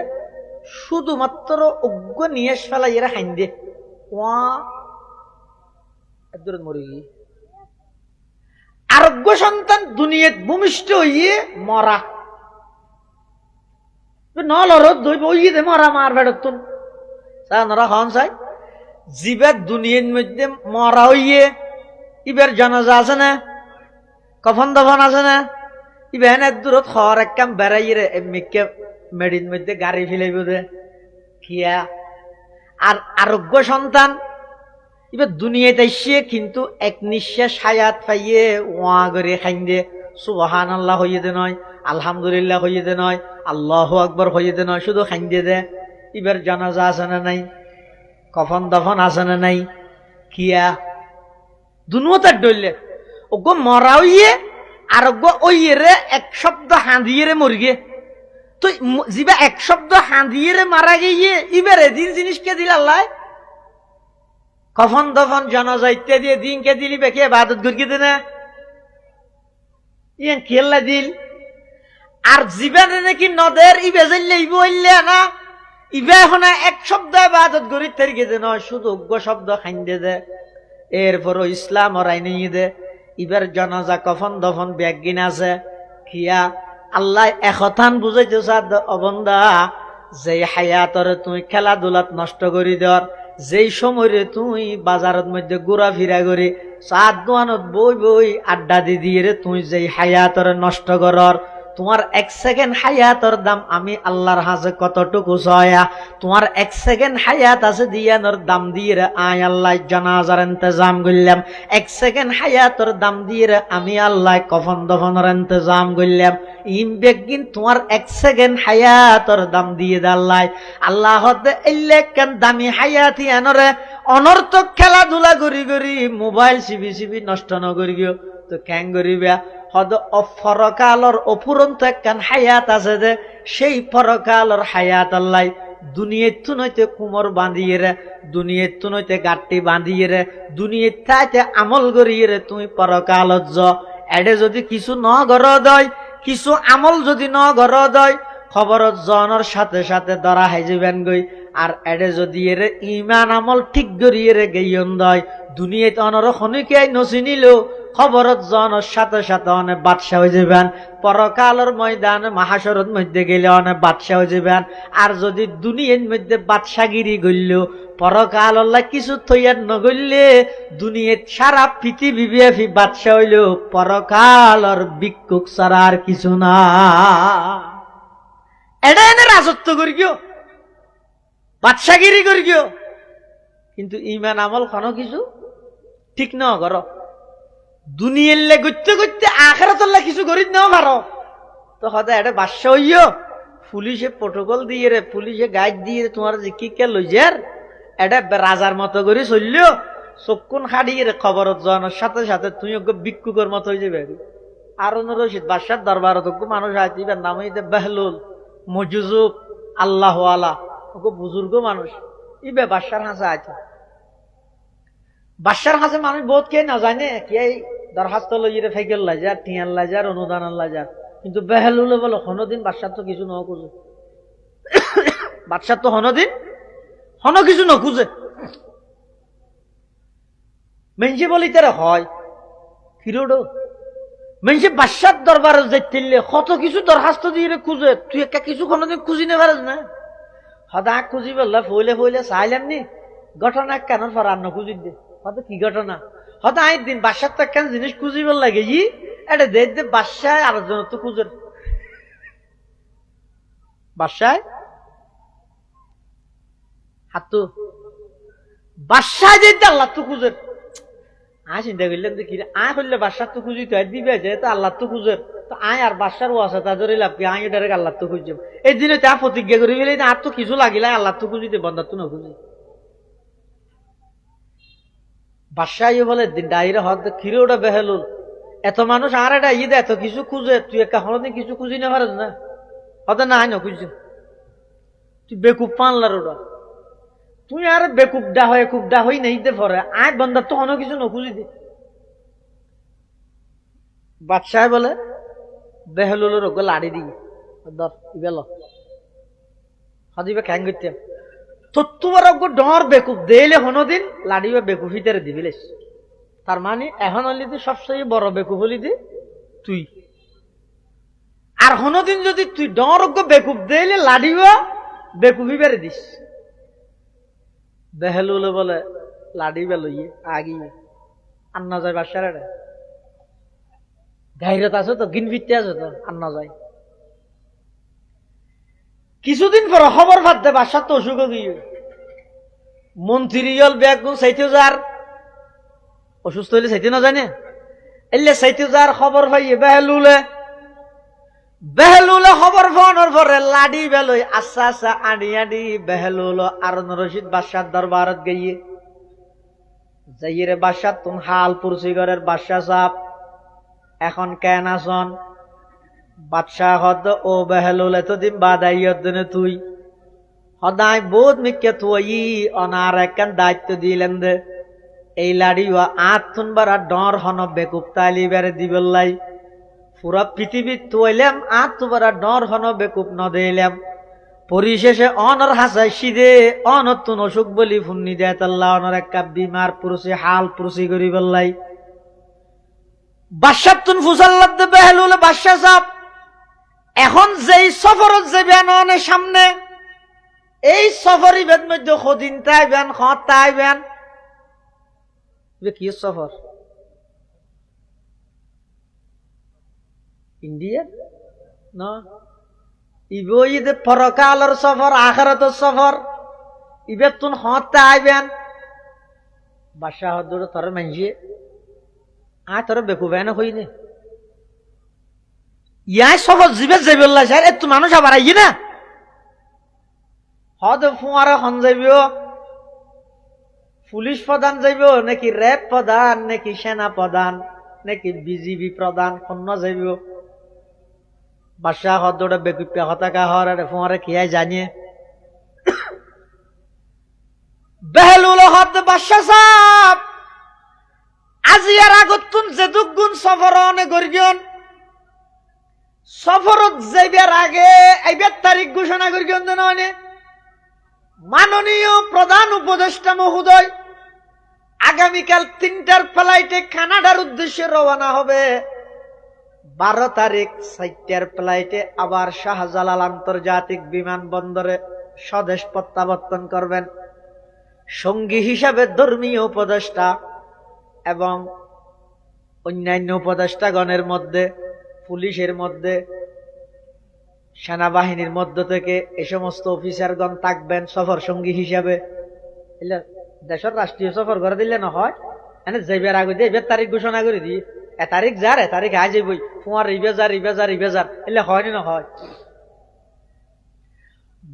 শুধুমাত্র অজ্ঞ নিয়েস ফেলা এরা হাইন দে মরি গিয়ে। আরোগ্য সন্তান দুনিয়াত ভূমিষ্ঠ হইয়ে মরা নলরদ দইব ওই দে মরা মার বেড়তুন নরা হন চাই। জীবের দুনিয়ার মধ্যে মরা হইয়ে ইবার জানাজা আছে না, কফন দফন আছে না, ইবেন এক দূরত খর এক কাম বেড়াই রে এমনিকে মেডিন মধ্যে গাড়ি ফেলাইব দে খিয়া। আর আরোগ্য সন্তান এবার দুনিয়াতে আসিয়ে কিন্তু এক নিঃশ্বাস হায়াত পাইয়ে ওয়া করে খাইন দে সুবহানাল্লাহ হইয়ে দে নয়, আলহামদুলিল্লাহ হইয়ে দে নয়, আল্লাহু আকবার হইয়ে দে নয়, শুধু খাইন দে দে। এবার জানাজা আছে না নাই, কফন দফন আছে না নাই, কিয়া দুনুয়াতে ডইলে ওগো মরা হইয়ে আর ওগো ওইয়ে রে এক শব্দ হাঁদিয়ে রে মরিগে। তো জিবা এক শব্দ হাঁদিয়ে রে মারা গিয়ে এবার এদিন জিনিসকে দিল আল্লাহ কফন দফন জানাজা ইত্যাদি দিনকে দিলি বেকে ইবাদত করি দে না ইয়ান খেললা দিল। আর জীবনে নাকি নদের ইবে যাইলে ইব হইলে না ইবে এখন এক শব্দ ইবাদত করি তেরকে দে নয়, শুধু অজ্ঞ শব্দ খাইন দে দে। এরপরও ইসলাম ওরাই নিয়ে দে ইবার জানাজা কফন দফন ব্যাগিন আছে খিয়া। আল্লাহ একথান বুঝাইতে চাদ অবন্দা যে হায়াতরে তুই খেলাধুলাত নষ্ট করি দেওয়ার, যেই সময় তুই বাজারের মধ্যে ঘোরা ফিরা করি চার দোয়ানত বই বই আড্ডা দি দিয়ে রে তুই যেই হায়াতরে নষ্ট করর, তোমার এক সেকেন্ড হায়াতর দাম আমি আল্লাহর হাজে কতটুকু সয়া। তোমার এক সেকেন্ড হায়াত আছে দিয়ানোর দাম দিয়ে রে আয় আল্লাহ জানাজার ইন্তজাম করলাম, এক সেকেন্ড হায়াতর দাম দিয়ে রে আমি আল্লাহ কফন দফনের ইন্তজাম করলাম। ইম বেগিন তোমার এক সেকেন্ড হায়াতর দাম দিয়ে দে আল্লাহ। আল্লাহ হতে এলে কেন দামি হায়াতি আনরে অনর্থক খেলাধুলা করি করি মোবাইল চিবি চিবি নষ্ট নকরি গিয়ে তো ক্যাং করিবা হদ পরকালর অপুরন্ত একখান হায়াত আছে যে সেই পরকালর হায়াত আল্লাহ দুনিয়াতে নইতে কুমর বাঁধিয়ে রে, দুনিয়াতে নইতে গাঁটটি বাঁধিয়ে রে, দুনিয়াতে তাইতে আমল করিয়ে রে তুই পরকালত য। এডে যদি কিছু ন গর দয়, কিছু আমল যদি ন গর দয় খবরত জনের সাথে সাথে ধরা হাই যাবেন গই। আর এডে যদি এর ইমান আমল ঠিক করিয়ে রে গেইন দয় দুনিয়াতে অনর খনিকে নচিনিল খবরত জনের সাথে সাথে অনেক বাদশাহ হয়ে যাবেন। পরকালের ময়দানে মাহাশরত মধ্যে গেলে অনেক বাদশাহ হয়ে যাবেন। আর যদি দুনিয়ার মধ্যে বাদশাগিরি গইল পরকাল আল্লাহ কিছু থইয়ার নগইলে দুনিয়াত সারা পৃথিবী ব্যাপী বাদশাহ হইল, পরকালর ভিক্ষুক ছাড়া আর কিছু না। এটা এনে রাজত্ব করি গিয়েও বাদশাগিরি করি গিয়েও কিন্তু ইমান আমল কোনো কিছু ঠিক ন কর। দুনিয়ালে গইতে গইতে আখেরাতল্লা কিছু করি ন পারো তো সদায় এটা বাদশা হইও পুলিশে প্রটোকল দিয়ে রে, পুলিশে গাইড দিয়ে তোমার যে কি কে লইজার এটা রাজার মতো করে চললেও চক্ষুন খাড়িয়ে রে খবরত জানার সাথে সাথে তুই ভিক্ষুকের মতো হয়ে যাবে। আরুন রশিদ বাদশার দরবারত মানুষ আছে এবার নাম হইতে বেহলুল মজুজুব আল্লাহ আলা ওকে বুজুর্গ মানুষ ইবে বাদশার হাসা আছে। বাদশার কাছে মানুষ বহুত কে না জানে কে দরখাস্ত লইয়ে ফেকেল লাজার টিয়ার লাজার অনুদান লাজার, কিন্তু বেহেলুলে বলো হনদিন বাদশার তো কিছু ন খুঁজে, বাদশার তো হনদিন হন কিছু ন খুঁজে। মেঞ্জে বলি তারা হয় ফিরোডো মেঞ্জে বাদশার দরবারে যাইতে কত কিছু দরখাস্ত দিয়ে খুঁজে, তুই একটা কিছু কোনোদিন খুঁজি নে পারিস না। হদা খুঁজি বললা ফইলে ফইলে চাইলাম নি ঘটনা কেন ফরান্ন খুঁজি দে, হয়তো কি ঘটনা হয়তো আই দিন বাদশার তো কেন জিনিস খুঁজিব লাগে ই এটা দে দে বাদশায় আরেকজন তো খুঁজেন, বাদশায় হাতু বাদশায় যেতে আল্লাহ তো খুঁজেন। আয় চিন্তা করলেন যে কি আয় করলে বাদশার তো খুঁজি তো দিবে যেহেতু আল্লাহ তো খুঁজেন, তো আয় আর বাদশার ওয়াসা তা ধরে লাভ কি আয় ডাইরেক্ট আল্লাহ তো খুঁজব। এই দিনে তা প্রতিজ্ঞা করি ফেলে আর তো কিছু লাগিলে আল্লাহ তো খুঁজিতে বন্ধার তো না খুঁজি। বাদশাহ বলে ডাইরে হদ খিরে ওটা বেহেলুল এত মানুষ আর এটা ঈদ এত কিছু খুঁজে তুই একটা হলদিন কিছু খুঁজি না পারিস না, হতে না আয় না খুঁজছ তুই বেকুব পানলার ওটা তুই আর বেকুবডা হয়ে নেই দে পরে আয় বন্ধার তো অন্য কিছু না খুঁজি দে। বাদশাহ বলে বেহেলুলের ওকে লাড়ি দিয়ে দর গেল হদিবে খ্যাং করতাম তো তোমার ওকে ডর বেকুব দিলে হনদিন লাড়িবে বেকুব ভিতরে দিবিলেস, তার মানে এখন হলি তুই সবচেয়ে বড় বেকুব হলি দি তুই, আর হনদিন যদি তুই ডর ওকে বেকুব দিলে লাড়িবে বেকুবি বেড়ে দিস। বেহেলুলে বলে লাড়িবে লইয়ে আগিয়ে আন্না যায় বাসার গাইরত আছে তো গিনভিতে আছে তো আন্না যায়। কিছুদিন পর খবর ভাবতে বাসার তো অসুখ গিয়ে মন্ত্রী ব্যাগ চাইতে যার অসুস্থ হইলে চাইতে না জানে এলে চাইতে যার খবর পাইয়ে বেহেলুলে খবর ফোনের পরে লাডি বেলই আস্তে আস্তে আনি আনি বেহেলুল আর রশিদ বাদশার দরবারত গিয়ে যাইয়ে বাদশার তুম হাল পুরসি ঘরের বাদশাহ সাপ এখন কেন আসন বাদশাহ হদ ও বেহেলুল এতদিন বাদাইয়ত দিনে তুই সদায় বহুত মিকে তুই অনার একখান দায়িত্ব দিলেন দে এই লাড়ি আট থুনবার ডর হন বেকুব তাইলি বেড়ে দিবলাই পুরা পৃথিবীর তুইলাম আট তুবার ডর হন বেকুব ন দিলাম পরিশেষে অনর হাসাই সিদে অনতুন অসুখ বলি ফুন্নি দেয় তাল্লা অনর একটা বিমার পুরুষে হাল পুরুষি করি বললাই। বাদশাহ তুন ফুসাল্লাদ দে বেহেলুল বাদশাহ সাহেব এখন যেই সফরত যাবেন অনেক সামনে এই সফরই বেদ মধ্যে সদিন তাইবেন খত তাইবেন কি সফর ইন্ডিয়া না ইবো ঈদ পরকালের সফর আখিরাতের সফর ইবে তুন খত তাইবেন বাদশাহ দূর তোর মানজি আয় তোর বেকুবেন হইনে ইয়াই সফর জিবে যাইবল্লা স্যার এত মানুষ আবার আই না হদ ফুয়ারে হন যাইব পুলিশ প্রধান যাইব নাকি র্যাব প্রধান নাকি সেনা প্রধান নাকি বিজিবি প্রধান অন্য যাইব বাদশাহ হদ বেকুপে হতাকা হর ফুয়ারে খেয়াই জানিয়ে বেহেলুল হদ বাদশাহ সাহেব আজি আর আগতুন যেতুক গুণ সফর অনেক গরিয়ন সফরত যাইবার আগে এইবার তারিখ ঘোষণা করিয়ন দেন মাননীয় প্রধান উপদেষ্টা মহোদয় আগামীকাল 3টার ফ্লাইটে কানাডার উদ্দেশ্যে রওনা হবে, 12 তারিখ 4টার ফ্লাইটে আবার শাহজালাল আন্তর্জাতিক বিমানবন্দরে স্বদেশ প্রত্যাবর্তন করবেন। সঙ্গী হিসাবে ধর্মীয় উপদেষ্টা এবং অন্যান্য উপদেষ্টাগণের মধ্যে পুলিশের মধ্যে সেনাবাহিনীর মধ্য থেকে এই সমস্ত অফিসারগণ থাকবেন সফর সঙ্গী হিসাবে। দেশের রাষ্ট্রীয় সফর করে দিলে না হয় এনে যাইবার আগে দিয়ে এবার তারিখ ঘোষণা করে দিই এ তারিখ যার এ তারিখ আয় যাবই তোমার ইবেজার এলে হয় না হয়।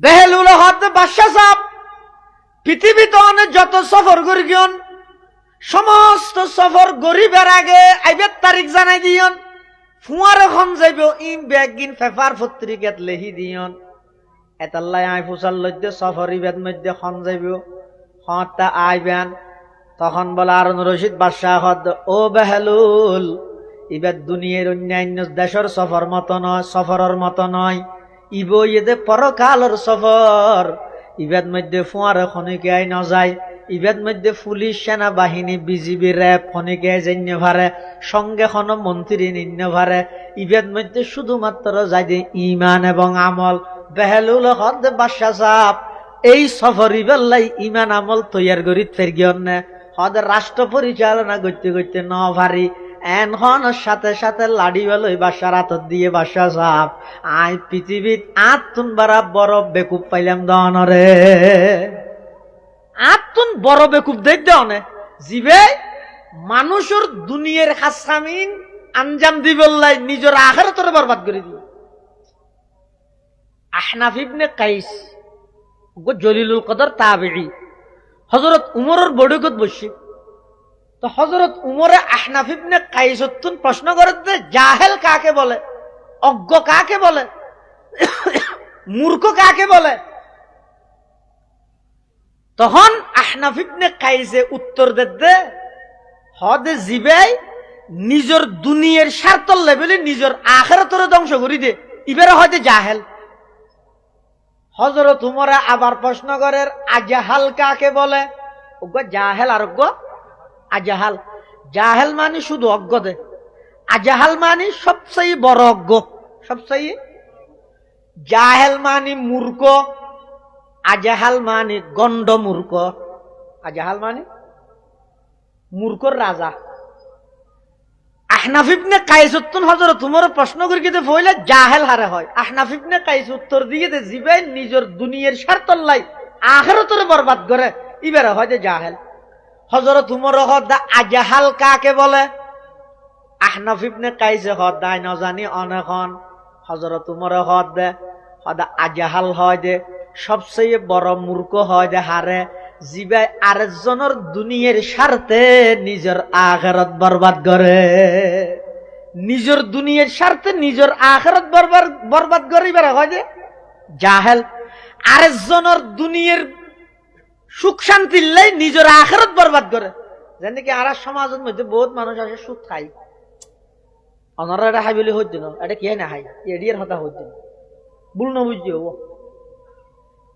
বেহেলুল হদ বাদশাহ সাহেব পৃথিবীতে অনেক যত সফর করিয়ন সমস্ত সফর গরিবের আগে আইবার তারিখ জানাই দিয়ন ফুয়ার এখন যাইব ইন ব্যাগিন পেপার পত্রিকাত লেহি দিয়ন এতাল্লাই আই ফুসাল লইতে সফর ইবেদ মধ্যে খন যাইব হতা আইবেন তখন বলে হারুন রশিদ বাদশাহ হদ, ও বেহলুল, ইবাদ দুনিয়ার অন্যান্য দেশের সফর মতো নয়, সফরের মতো নয়, ইব ইদে পরকালের সফর। ইবাদ মধ্যে ফুয়ারে খনিকে আই ন যায়, ইবাদ মধ্যে পুলিশ সেনাবাহিনী বিজিবি র্যাব খনিকে জেন্য ভারে, সঙ্গে খন মন্ত্রী নিন্য ভারে। ইবাদ মধ্যে শুধুমাত্র যাই যে ইমান এবং আমল। বেহলুল হদ বাদশাহ সাহেব, এই সফর ইবেল্লাই ইমান আমল তৈয়ার করি ফেরগিয়ন না, হদ রাষ্ট্র পরিচালনা করতে করতে ন ভারি। এনখন সাথে সাথে লাড়ি বেলই বাসার হাতত দিয়ে বাসা সাপ, আই পৃথিবীত আত্মন বারা বড় বেকুব পাইলাম দনরে। আত্মন বড় বেকুব দেখ দনে জিবে মানুষের দুনিয়ার হাসামিন আঞ্জাম দিবল্লাই নিজের আখিরাতরে বরবাদ করে দিবে। আহনাফ ইবনে কাইস জলিলুল কদর তাবেঈ, হযরত উমরের বৈঠকত বসে। তো হযরত উমরে আহনাফ ইবনে কাইসতুন প্রশ্ন করে যে জাহেল কাকে বলে, অজ্ঞ কাকে বলে, মূর্খ কাকে বলে? তখন আহনাফ ইবনে কাইসে উত্তর দে, হদে জিবাই নিজের দুনিয়ার স্বার্থর লেভেলে নিজের আখিরাতরে ধ্বংস করে দে, ইবারে হয়তো জাহেল। হযরত উমরে আবার প্রশ্ন করে আজাহাল কাকে বলে? অজ্ঞ জাহেল আর অজ্ঞ আজাহাল। জাহেল মানে শুধু অজ্ঞ দে, আজাহাল মানে সবচেয়ে বড় অজ্ঞ, সবচেয়ে। জাহেল মানে মূর্খ, আজাহাল মানে গণ্ড মূর্খ। আজাহাল মানে মূর্খর রাজা। আহনাফ ইবনে কাইস হযরত উমর প্রশ্ন করে দিতে ফইলে জাহেল হারে হয়। আহনাফ ইবনে কাইস উত্তর দিয়ে দে জিবে নিজের দুনিয়ার স্বার্থর লাই আখিরাতরে বরবাদ করে, ইবারে হয় যে জাহেল। হযরত উমর হদা আজাহাল কাকে বলে? আহনাফ ইবনে কাইসে হদাই ন জানি অনেকন। হযরত উমর হদা আজাহাল হয় দে সবচেয়ে বড় মূর্খ হয় দে হারে, জিবাই আরেকজনের দুনিয়ার স্বার্থে নিজের আখিরাত বরবাদ করে। নিজের দুনিয়ার স্বার্থে নিজের আখিরাত বরবাদ করে, এবারে হয় যে জাহেল। আরেকজনের দুনিয়ার সুখ শান্তি লাই নিজের আখিরাত বরবাদ করে। যেন কি আর সমাজের মধ্যে বহুত মানুষ আছে সুখ খাই, অনারা এটা হাই বলে হইতে না, এটা কি না হাই এডিয়ার হতা হইতে ভুল না বুঝতে হবো।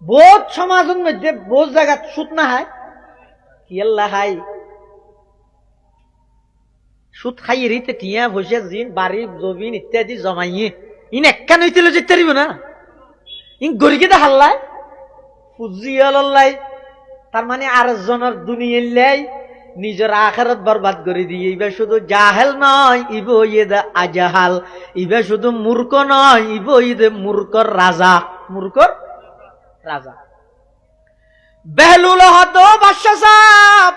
বহুত সমাজের মধ্যে বহুত জায়গা সুদ না হয়, কি আল্লাহ হাই সুদ খাই রিতে টিয়া ভসে জিন বাড়ি জমিন ইত্যাদি জমাইয়ে ইন একটা নইতে যেতে পারিব না, ইন গরিকে দা হাল্লায় ফুজিয়াল্লাই। তার মানে আরেকজনের দুনিয়ার লাই নিজের আখিরাত বরবাদ করে দিয়ে, ইবা শুধু জাহেল নয়, ইব ইদা আজাহাল। ইবা শুধু মূর্খ নয়, ইব ইদে মূর্খর রাজা, মূর্খর রাজা। বেহলুল হদ বাদশা সাহেব,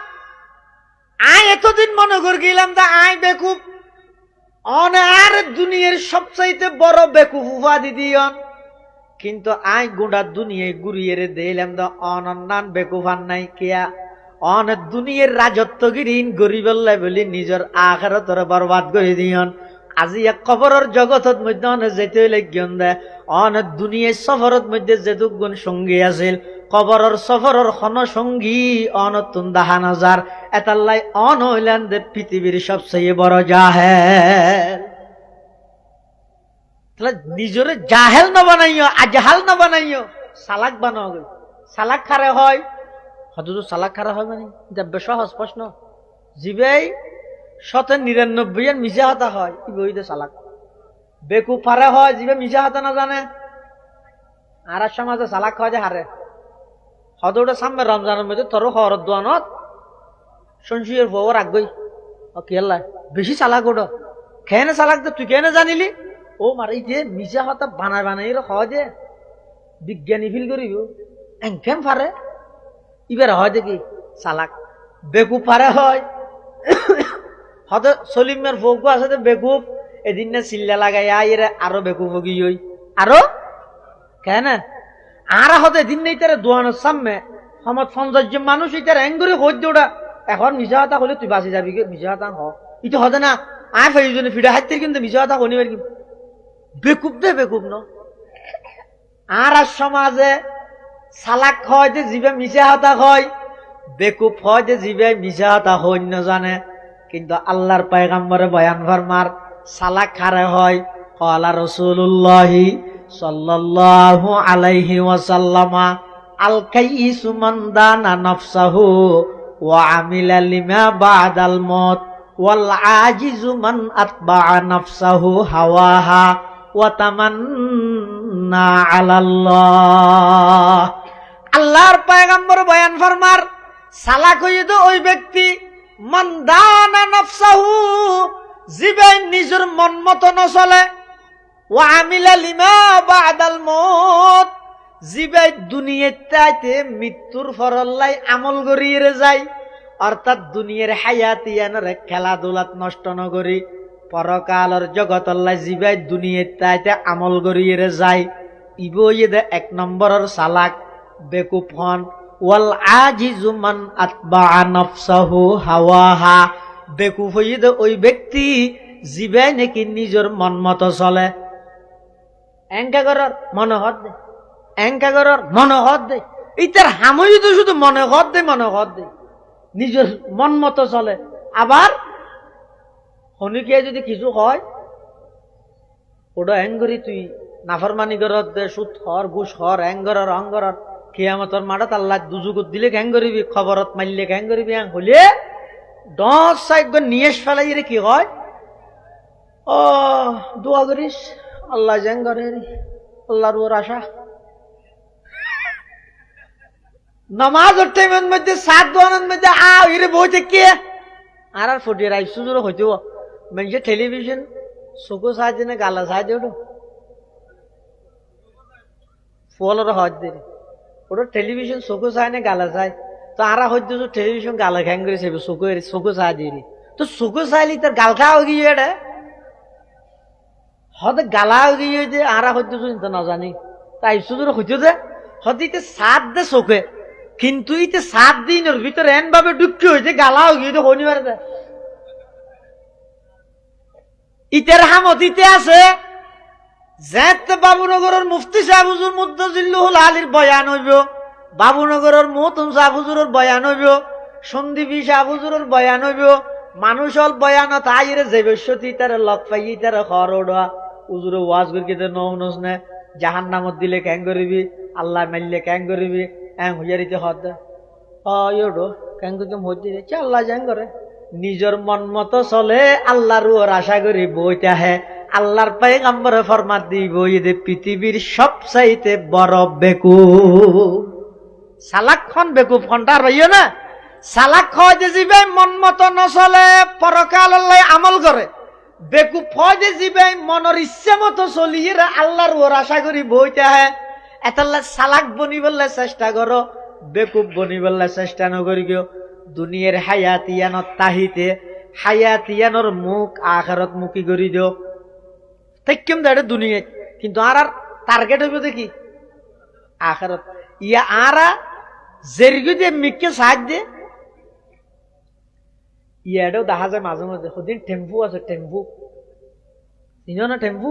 আই এতদিন মনে করে গেলাম দা আই বেকুব, অনার দুনিয়ার সবচাইতে বড় বেকুব উপাধি দিয়ন, কিন্তু আই গোটা দুনিয়ায় ঘুরিয়ে দিলাম দা অনন্যান বেকুফান নাই কেয়া। অনেক দুনিয়ার রাজত্বগিরিন গরিবল্লাই বলি নিজের আখিরাতরে বরবাদ করে দিয়ন। আজি এক কবরের জগতত মধ্যে অনেক যেতে লাগিয়ন দে, অনেক দুনিয়ার সফরত মধ্যে যেটুক গুণ সঙ্গী আছিল, কবরের সফরের খন সঙ্গী অনতুন দাহা নজার। এতাল্লাই অন হইলেন দে পৃথিবীর সবচেয়ে বড় জাহেল। নিজের জাহেল ন বানাইও, আজাহাল ন বানাইও, সালাক বানাও। সালাক খারে হয়, হয়তো সালাক খারা হয় মানে এটা সহজ প্রশ্ন। জিবেই 99 মিশা হাতা হয়, কি বইতে সালাক। বেকু ফারে হয় জিবে মিশা হাতা না জানে, আর সমাজে সালাক হয় যে হারে। হয়তো ওটা সামনে রমজানের মধ্যে তোর হরত দোয়ানত সঞ্চয়ের বউর আগ্রহী কি আল্লাহ বেশি চালাক ওটা খেয়ে চালাক তুই কেনে জানিলি? ও মার এই যে মিশা হাতা বানাই বানাই হয় যে বিজ্ঞানী ফিল করিব এনকেন ফারে, ইবার হয় দেখি চালাক। বেকুব পারে হয়, হয়তো সলিমের বউকু আছে বেকুব, এদিন না চিল্লা লাগাই আইরে আরো বেকুব হগি হই আরো কেন আর হতে এদিন নেই তারা দোয়ানোর সামনে সমত 50 জন মানুষ এই তারা এঙ্গুরি হইতে ওটা এখন মিশা হাতা হলে তুই বাঁচি যাবি, মিশা হাতা হ ইতো হতে না আয় ফেজনে ফিডা হাইতে কিন্তু মিশা হাতা হনিবার কি বেকুব দে বেকুব ন। আর সমাজে সালাক হয় যে জিবে মিশা হাতা হয়, বেকুব হয় যে জিবাই মিছা কথা হইন্য জানে, কিন্তু আল্লাহর পয়গম্বরে বয়ান ফরমার সালাক খারে হয়। ক্বালা রাসূলুল্লাহি সাল্লাল্লাহু আলাইহি ওয়াসাল্লামা আল কাইসু মান দানা নাফসাহু ওয়া আমিলা লিমা বাদাল মউত ওয়াল আজিজু মান আতবা'a নাফসাহু হাওয়াহা ওয়া তামান্না আলাল্লাহ। আল্লাহর পয়গম্বর বয়ান ফরমার সালাক হইতো ওই ব্যক্তি মান দানা নাফসাহু, জিবাই নিজের মন মতো নচলে, ওয়া আমিলা লিমা বাদাল মউত, জিবাই দুনিয়াতে মৃত্যুর ফরল্লাই আমল করিয়ে যায়। অর্থাৎ দুনিয়ার হায়াতিয়ানরে খেলাধুলাত নষ্ট নকরি পরকালর জগতল্লাই জিবাই দুনিয়াতে আমল করিয়ে যায়। ইবইদে এক নম্বরের সালাক বেকুব হন। ওয়াল আজিজু মান আতবা'a নাফসাহু হাওয়াহা, বেকুব হইদে ওই ব্যক্তি জিবাই নাকি নিজের মন মতো চলে। এঙ্কা করার মনে হত দে, এঙ্কা করার মনে হত দে, ইতার হামই তো শুধু মনে হত দে, মনে হত দে, নিজের মন মতো চলে। আবার হনিকে যদি কিছু হয় ওটা এঙ্গরি তুই নাফরমানি করত দে, সুদ হর ঘুষ হর এঙ্গরর অঙ্গরর কিয়ামতর মাঠত আল্লাহ দুজুগত দিলে ক্যাং করিবি, খবরত মারলে ক্যাং করিবি, হলে 10 সাইড নিয়েস ফেলাই রে কি হয়, ও দোয়া করিস আল্লাহ জ্যাং করে, আল্লাহর ওর আশা। নামাজের টাইমের মধ্যে সাত দোয়ানের মধ্যে আরে বইতে কে আর ফুটিয়ে রাইস সুযোগ হইতে মানুষে টেলিভিশন চকু সাহায্য না গালা সাহায্য ওটা ফলের হজ দেরি ওটা টেলিভিশন চকু চায় না গালা চায়, তো আরা হয়তো টেলিভিশন গালা খ্যাং করে চাইবে চকু চায় দিয়ে, তো চকু চাইলে তার গাল খাওয়া গিয়ে এটা হতে গালা গিয়ে যে আরা হয়তো চিন্তা না জানি তাই শুধু হইতে দে হতে ইতে সাত দে চোখে, কিন্তু ইতে 7 দিনের ভিতরে এন ভাবে ঢুকি হয়েছে গালাও গিয়ে তো হইনি পারে। ইতের হামত ইতে আছে যে বাবুনগরের মুফতি সাহেব হুজুর মুদ্দাজিল্লুহুল আলীর বয়ান হইব, বাবুনগরের মুহতম সাহেব হুজুরের বয়ান হইব, সন্দীপী সাহেব হুজুরের বয়ান হইব, মানুষ হল বয়ান তাইরে যে বৈশ্যতি তার লক পাই তার খর ওড়া হুজুরে ওয়াজ করি নৌনস নে জাহান নামত দিলে ক্যাং করিবি, আল্লাহ মারলে ক্যাং করিবি, হুজারিতে হদ ওডো ক্যাং করিম হচ্ছে আল্লাহ জ্যাং করে নিজের মন মতো চলে, আল্লাহর ওর আশা করি বইটা হে আল্লাহর পয়গম্বরে ফরমাত দিব যে পৃথিবীর সবচাইতে বড় বেকুব সালাকখন বেকুব ঘন্টা রইও না। সালাক হয় যে জিবাই মন মতো নচলে পরকাল আল্লাহ আমল করে, বেকুব হয় যে জিবাই মনের ইচ্ছে মতো চলিয়ে আল্লাহর ওর আশা করি বইটা হে। এতাল্লা সালাক বনিবলে চেষ্টা করো, বেকুব বনিবলে চেষ্টা নকরি কেউ। দুনিয়ার হায়াতিয়ানত তাহিতে হায়াতিয়ানোর মুখ আখারত মুখী করি দিও থাকিম দাঁড়ে দুনিয়ায়, কিন্তু আর টার্গেট হইব দেখি আখারত। ইয়া আরা জেরগি দিয়ে মিককে সাহায্য দিয়ে ইয়াটাও দেখা যায় মাঝে মাঝে। সদিন টেম্পু আছে, টেম্পু চিনো না? টেম্পু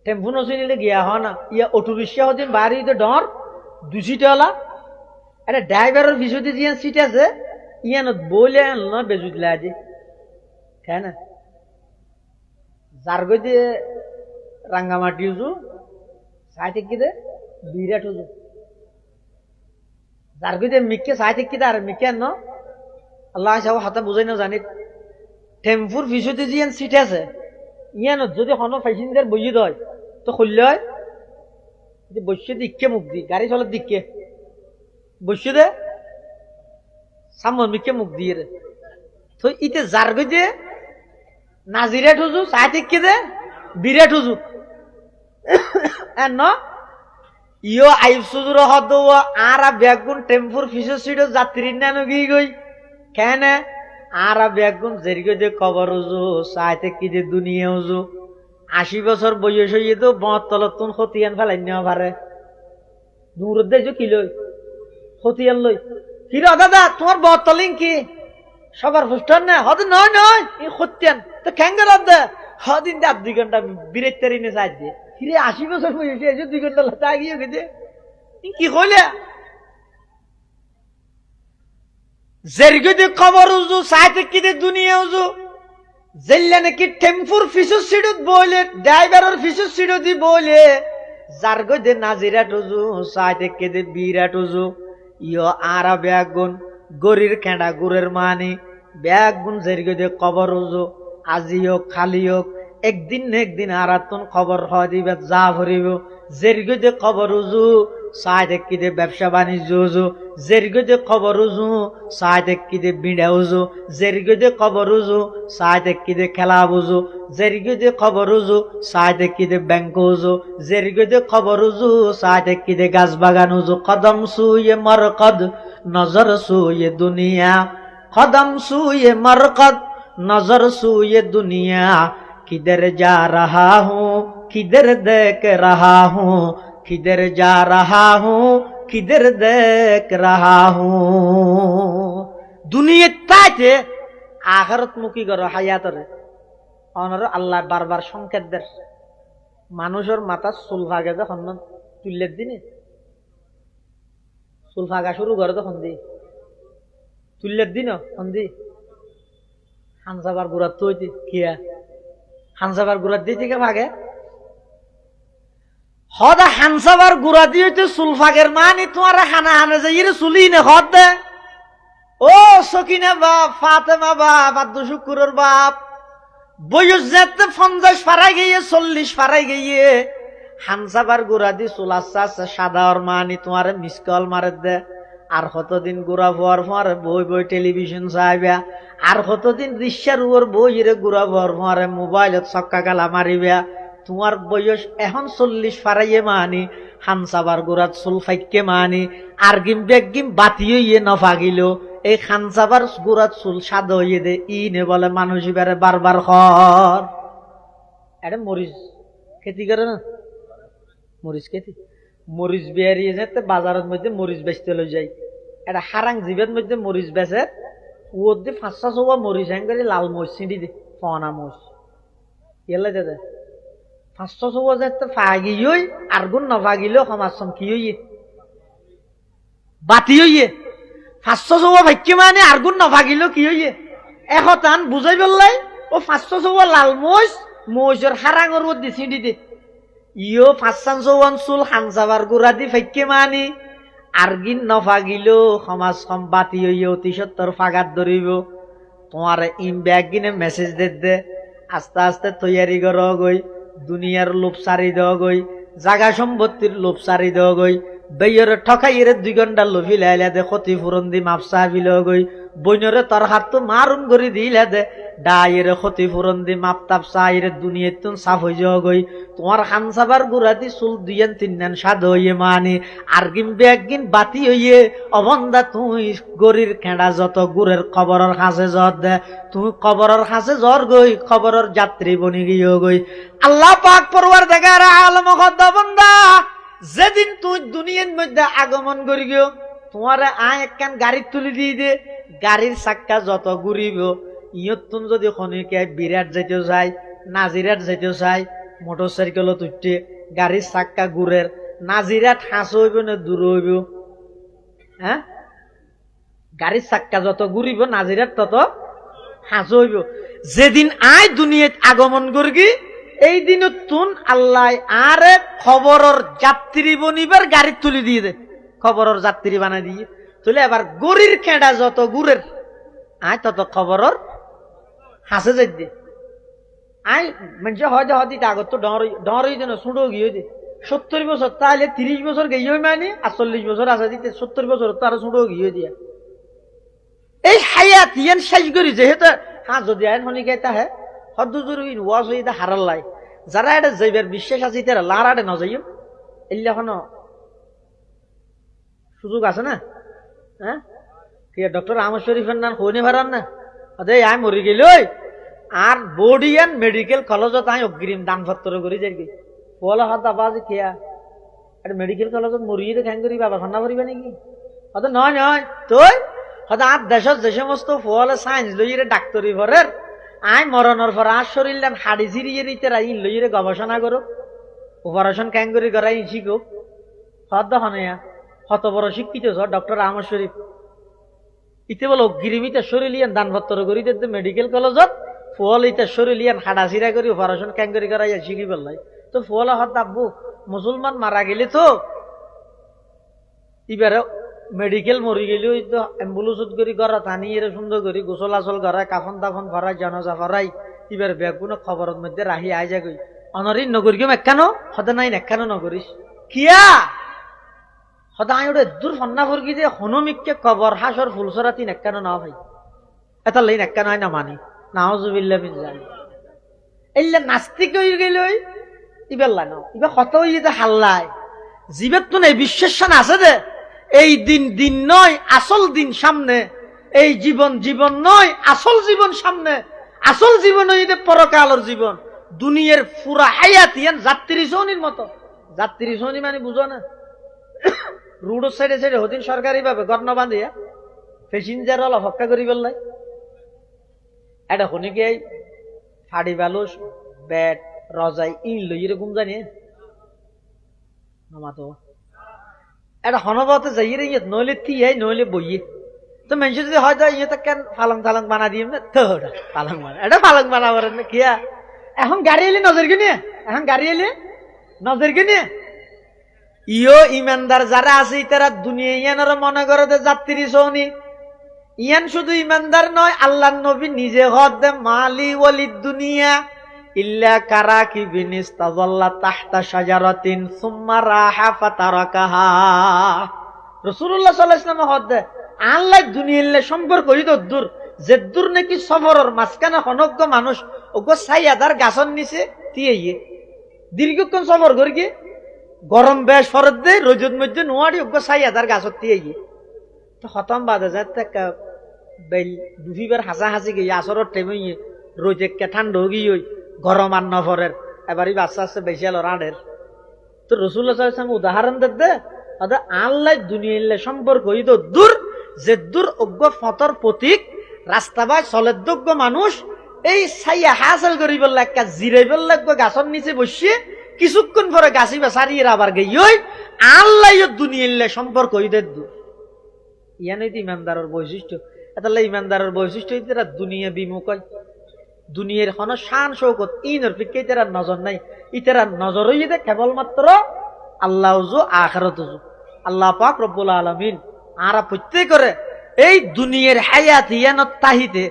টেম্পু নচিনিলে গিয়া হয় না, ইয়া অটো রিক্সা সদিন বাড়ি ডর 2 সিটওয়ালা এটা ড্রাইভারের পিছনে যে সিট আছে ইয়ানত বলে আনল বেজুতলে আজি খায় না যার গই দিয়ে রাঙ্গামাটি উজু চাই থাকি দে বিরাট উজু যার গই দিয়ে মিককে চাই থাকি দে আর মিকে আন আল্লাহ সাহেব হাতে বুঝাই না জানি টেম্পুর পিছনে যে সিট আছে ইয়ানত যদি কোনো প্যাসেঞ্জার বইয়ে দেয় তো খুললে হয় যে বসে দিককে মুখ দি গাড়ি চলার দিককে বসে দে সামন মিকে মুখ দিয়ে রে, তো ইতে যার গই দিয়ে নাজিরে ঠুজু চাই থেকে দে বিরে ঠুজু ন ইও আইব সুজুর হদ আর ব্যাগুন টেম্পুর ফিসের সিটও যাত্রী নানো গিয়ে গই কেন আর ব্যাগুন জেরগে দে কবর উজু চাই থেকে যে দুনিয়া উজু 80 বছর বয়স হইয়ে তো বঁত তলত তুন খতিয়ান ফেলাই নেওয়া পারে দূর দেখছো কি লই খতিয়ান লই কি রে দাদা তোমার বতলিং কি সবার ফুস্টার না হদ নয় নয় এই খতিয়ান তো খ্যাঙ্গের দে হদিন 2 ঘন্টা বিরেত্তারি নে চাই দিয়ে কিরে 80 বছর বয়স হয়েছে 2 ঘন্টা লতা গিয়ে গেছে কি কইলে জেরগদি খবর উজু সাইতে কিদে দুনিয়া উজু জেল্লা নাকি টেম্পুর ফিসু সিডুত বইলে ড্রাইভারের ফিসু সিডু দি বইলে জারগদে নাজিরাট উজু সাইতে কিদে বিরাট উজু ইয়ো আরা ব্যাগুন গরির খেঁড়া গুরের মানি ব্যাগুন জেরগদে কবর উজু আজি হোক খালি হোক একদিন না একদিন আরাতুন খবর হয় দিবে যা ভরিব জেরগদে খবর উজু সাইতে কিদে ব্যবসা বাণিজ্য উজু জেরগদে খবর উজু সাইতে কিদে বিড়া উজু জেরগদে খবর উজু সাইতে কিদে খেলা বুঝু জেরগদে খবর উজু সাইতে কিদে ব্যাংক উজু জেরগদে খবর উজু সাইতে কিদে গাছ বাগান উজু কদম সুয়ে মরকদ নজর সুয়ে দুনিয়া কদম সুয়ে মরকদ नजर सूये दुनिया किधर जा रहा हूँ किधर देख रहा हूँ किधर जा रहा हूँ किधर देख रहा हूँ दुनिया ताते आखिरत मुखी करो हायातरे অনর আল্লাহ বারবার সংকেত দেয় মানুষের মাথা চুল ভাগে যখন তুললের দিনে চুল ভাগা শুরু করে তখন দি তুললের দিন দি হানসাবার গুড়ার তো কিয়া হানসাবার গুড়ার দিয়ে থেকে ভাগে হদা হানসাবার গুড়া দিয়ে চুল ফাগের মানে তোমার হানা হানে যে ইরে চুলি নে হদ দে ও সকিনা বাপ ফাতেমা বাপ আব্দু শুকুরের বাপ বয়স যেতে 50 ফারাই গিয়ে 40 ফারাই গিয়ে হানসাবার গুড়া দিয়ে চুল আস্তে সাদা ওর মানে তোমার মিস কল মারে দে আর কতদিন গুড়া হওয়ার পর বই বই টেলিভিশন চাইবা আর কতদিন রিক্সার উপর বই রে গুড়া হওয়ার পর মোবাইলত ছক্কা গালা মারিবা তোমার বয়স এখন 40 ফারাইয়ে মানি হানসাবার গুড়াত চুল ফাইকে মানি আর গিম বেগিম বাতি হইয়ে নফাগিল এই হানসাবার গুড়াত চুল সাদ হইয়ে দে ই নে বলে মানুষ ইবারে বারবার খর এটা মরিচ খেতি করে না মরিচ খেতি মরিচ বেরিয়ে যেতে বাজারের মধ্যে মরিচ বেচতে লই যায় এটা হারাং জীবের মধ্যে মরিচ বেচে ওর দিয়ে 500 মরিচ হ্যাং করে লাল মরিচ ছিঁড়ি দে ফনা মরিচ এলে দে 500 যেতে ফাগি হই আর গুণ নফাগিলেও সমাজ কি হইয়ে বাতি হইয়ে 500 ভাগ্য মানে আর গুণ নফাগিলেও কি হইয়ে এখন বুঝাই পেলাই ও 500 লাল মরিচ মরিচের হারাঙর মধ্যে ছিঁড়ি দে ইও 500 চুল হানসাবার গুড়া দি ফাইকে মানি আরগিন নফাগিল সমাজ বাতি হইয়ে অতি সত্তর ফাগাত ধরিব তোমার ইম ব্যাগ গিনে মেসেজ দে আস্তে আস্তে তৈয়ারি কর গই দুনিয়ার লোভ সারি দেওয়া গই জাগা সম্পত্তির লোভ সারি দেওয়া গই বেয়ের ঠকাইয়ের 2 ঘন্টা লোভি লাইলা দে ক্ষতিপূরণ দি মাপসা বিল গই বইনরে তোর হাত তো মারুম করে দিলা দে ডায়ের ক্ষতিপূরণ দি মাপতাপ চাইরে দুনিয়ার তুন সাফ হয়ে যাওয়া গই তোমার হানসাবার গুড়াতি চুল 2-3 সাদ হইয়ে মানে আর গিন ব্যাগিন বাতি হইয়ে অবন্দা তুই গরির খেঁড়া যত গুড়ের খবরের কাছে যত দে তুই খবরের কাছে জ্বর গই খবরের যাত্রী বনি গিয়ে গই আল্লাহ পাক পরওয়ার দেখার আলম খদ্দা বন্দা যেদিন তুই দুনিয়ার মধ্যে আগমন করি গিয়ে তোমার আয় একখান গাড়ি তুলি দিয়ে দে গাড়ির চাক্কা যত ঘুরিব ইয়তুন যদি খনিকে বিরাট যাইতেও চাই নাজিরাট যাইতেও চাই মোটর সাইকেলত উঠতে গাড়ির চাক্কা ঘুরের নাজিরাট হাঁস হইব না দূর হইব হ্যাঁ গাড়ির চাক্কা যত ঘুরিব নাজিরাট তত হাঁস হইব যেদিন আয় দুনিয়াত আগমন করবি এই দিনত তুন আল্লাহ আরে খবরের যাত্রী বনিবার গাড়ি তুলি দিয়ে দে খবরের যাত্রী বানাই দিয়ে তুলে এবার গরির খেঁড়া যত গুড়ের আয় তত খবরের হাসে যাই দে আয় মানে হয়তো হয়তো আগত তো ডরই যেন ছুটো গিয়ে দে 70 বছর তাহলে 30 বছর গিয়ে মানে আর 40 বছর আছে দিতে 70 বছর তো আরো ছুটো গিয়ে দিয়া এই হায়াত ইয়ান শেষ করি যেহেতু হ্যাঁ যদি আইন হনি গাইতা হ্যাঁ হদ্দুজুর ওয়াজ হইতা হারাল লাই যারা এটা যাইবার বিশ্বাস আছে তারা লারাডে ন যাইও এলে এখনো সুযোগ আছে না হ্যাঁ কি ডক্টর আহমদ শরীফের নাম হইনি ভারান না আরে আই মরি গেল আর বডি এন্ড মেডিকেল কলেজত আই অগ্রিম দানপত্র করে যাই বলা হাত আবাজ কিয়া এটা মেডিকেল কলেজত মরিয়ে খ্যাং করি বাবা খান্না করিবা নাকি হয়তো নয় নয় তুই হয়তো আর দেশত যে সমস্ত ফলে সায়েন্স লইয়ে ডাক্তারি ভরের আয় মরণের পর আর শরীর হাড়ি ছিড়িয়ে দিতে ইন লইয়ে গবেষণা করো অপারেশন ক্যাঙ্গুরি করাই শিখুক হত হনে হত বড় শিক্ষিত ডক্টর আহমদ শরীফ ইতে বলো গিরিমিতে শরীলিয়ান দানপত্র করি দিতে মেডিকেল কলেজত ফুল ইতে শরীলিয়ান হাডা চিরা করি অপারেশন ক্যাঙ্গরি করাইয়া শিখি পেলাই তো ফুল হত আব্বু মুসলমান মারা গেলে তো এবারে মেডিকেল মরি গেলেও তো অ্যাম্বুলেন্সত করি করা টানি এর সুন্দর করি গোসল আসল করায় কাফন দাফন করাই জানাজা করাই এবার বেগুনো খবরের মধ্যে রাহি আই যা গই অনরিন নগরি কেউ একখান সদা নাই একখানো নগরিস কিয়া সদা আই ওটা দূর ফন্না ফরকি যে হনুমিককে কবর হাসর ফুলসরা তিন একখানো না ভাই এটা লাইন একখানো হয় না মানি নাউজুবিল্লাহ মিন জালিক এইলা নাস্তিক হয়ে গেল ইবার লানো ইবার কত হয়ে যে হাল্লায় জীবের তো নেই বিশ্বাস আছে দে এই দিন দিন নয় আসল দিন সামনে এই জীবন জীবন নয় আসল জীবন সামনে আসল জীবন হইতে পরকালের জীবন দুনিয়ার পুরা হায়াত ইয়ান যাত্রী সৌনির মতো যাত্রী সৌনি মানে বুঝো না রোড সাইডে সাইডে হদিন সরকারি ভাবে গর্ণ বাঁধিয়া প্যাসেঞ্জার হল হক্কা করি বললাই এটা শুনি কি ফাড়ি বালুস ব্যাট রজাই ইন লই এরকম জানি মাতো এটা হনবতে যাই রে ইয়ে নইলে থিয়াই নইলে বইয়ে তো মানুষ যদি হয়তো ইয়ে কেন ফালং থালং বানা দিম না তো ফালং বানা এটা ফালং বানাবার না কিয়া এখন গাড়ি এলে নজর কে নিয়ে এখন গাড়ি এলে নজর কে নিয়ে ইয়ো ইমানদার যারা আছে তারা দুনিয়া ইয়ানোর মনে করে যে যাত্রী সৌনি ইয়ান শুধু ইমানদার নয় আল্লাহ নবী নিজে হদ দে মালি ওয়ালিদ দুনিয়া ইল্লা কারাকিবিন ইস্তাযাল্লা তাহতা শাজারাতিন সুম্মা রাহা ফাতারাকাহা রাসূলুল্লাহ সাল্লাল্লাহু আলাইহি ওয়াসাল্লাম হদ দে আল্লাহ দুনিয়ালে সম্পর্ক হই দূর যে দূর নাকি সফরের মাঝখানে হনজ্ঞ মানুষ ওগো ছায়াদার গাছর নিচে তিয়ে দীর্ঘক্ষণ সফর করি কি গরম বেশ ফরত দে রোজত মধ্যে নোয়ারি ওগো ছায়াদার গাছর তিয়ে তো খতম বাদে যায় বেল দুইবার হাসা হাসি গিয়ে আসরের টেমে রোজে কে ঠান্ডা গিয়ে গরম আর নফরের এবারই বাচ্চা আসছে বেশি আলো রানের তো রাসূলুল্লাহ সাল্লাল্লাহু আলাইহি ওয়াসাল্লাম উদাহরণ দে আল্লাহ দুনিয়ালে সম্পর্ক হই দূর যে দূর অজ্ঞ ফতর প্রতীক রাস্তা বাই চলের যোগ্য মানুষ এই ছাইয়া হাসল করি বললে একটা জিরাই বললে গাছর নিচে বসিয়ে কিছুক্ষণ পরে গাছি বা সারিয়ে আবার গই আল্লাহ দুনিয়ালে সম্পর্ক হই দূর ইয়ানই তো ইমানদারের বৈশিষ্ট্য এটা ইমানদারের বৈশিষ্ট্য এরা দুনিয়া বিমুখ হয় দুনিয়ার হন শান শৌকত ইনর ফিকে ইতারা নজর নাই ইতারা নজর হইতে কেবলমাত্র আল্লাহ জু আখিরাত জু আল্লাহ পাক রব্বুল আলামিন আরা প্রত্যেক করে এই দুনিয়ার হায়াত ইয়ানত তাহিতে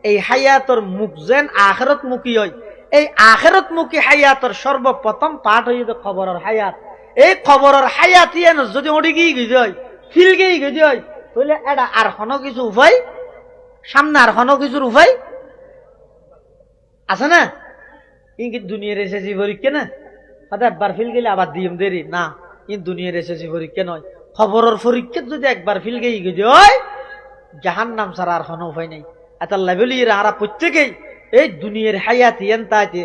এই হায়াতর মুখ যেন আখিরাত মুখী হয় এই আখিরাত মুখী হায়াতর সর্বপ্রথম পাঠ হইতে খবরের হায়াত এই খবরের হায়াত ইয়ান যদি ওড়ি গিয়ে গিয়ে হয় ফিল গিয়ে গিয়ে হয় তাহলে এটা আর হন কিছু উপায় সামনে আর হন কিছুর উপায় আছে না ইঙ্গিত দুনিয়ার এসেছি পরীক্ষা না হয়তো একবার ফিল গেলে আবার দিম দেরি না ইন দুনিয়ার এসেছি পরীক্ষা নয় খবরের পরীক্ষা যদি একবার ফিল গিয়ে গিয়ে হয় জাহান্নাম ছাড়া আর কোনো উপায় নেই এত লেভেলির আরা প্রত্যেকেই এই দুনিয়ার হায়াত ইয়ান তাইতে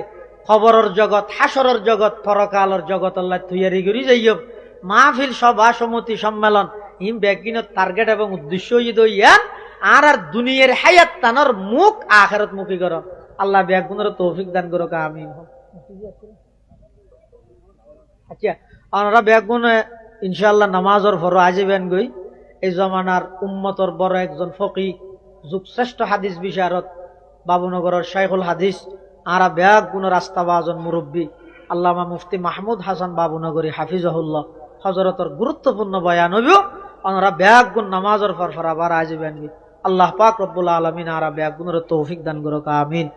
খবরের জগৎ হাসরের জগৎ পরকালের জগৎ আল্লাহ তৈরি করি যাইব মাহফিল সভা সমিতি সম্মেলন ইম ব্যাগিনত টার্গেট এবং উদ্দেশ্য ইয়ান আর আর দুনিয়ার হায়াত তানোর মুখ আখিরাত মুখী কর আল্লাহ ব্যাগুনের তৌফিক দান করো আমিন আচ্ছা আমরা ব্যাগুন ইনশাআল্লাহ নামাজের ফর আজীবেন গই এই জমানার উম্মতর বড় একজন ফকিহ যুগশ্রেষ্ঠ হাদিস বিশারদ বাবুনগরের শাইখুল হাদিস আরা ব্যাগুনের রাস্তাবাজন মুরব্বী আল্লামা মুফতি মাহমুদ হাসান বাবুনগরী হাফিজাহুল্লাহ হযরতর গুরুত্বপূর্ণ বয়ান হইব আমরা ব্যাগুন নামাজের ফর ফর আবার আজীবেন গই আল্লাহ পাক রব্বুল আলামিন আরা ব্যাগুনের তৌফিক দান করো আমিন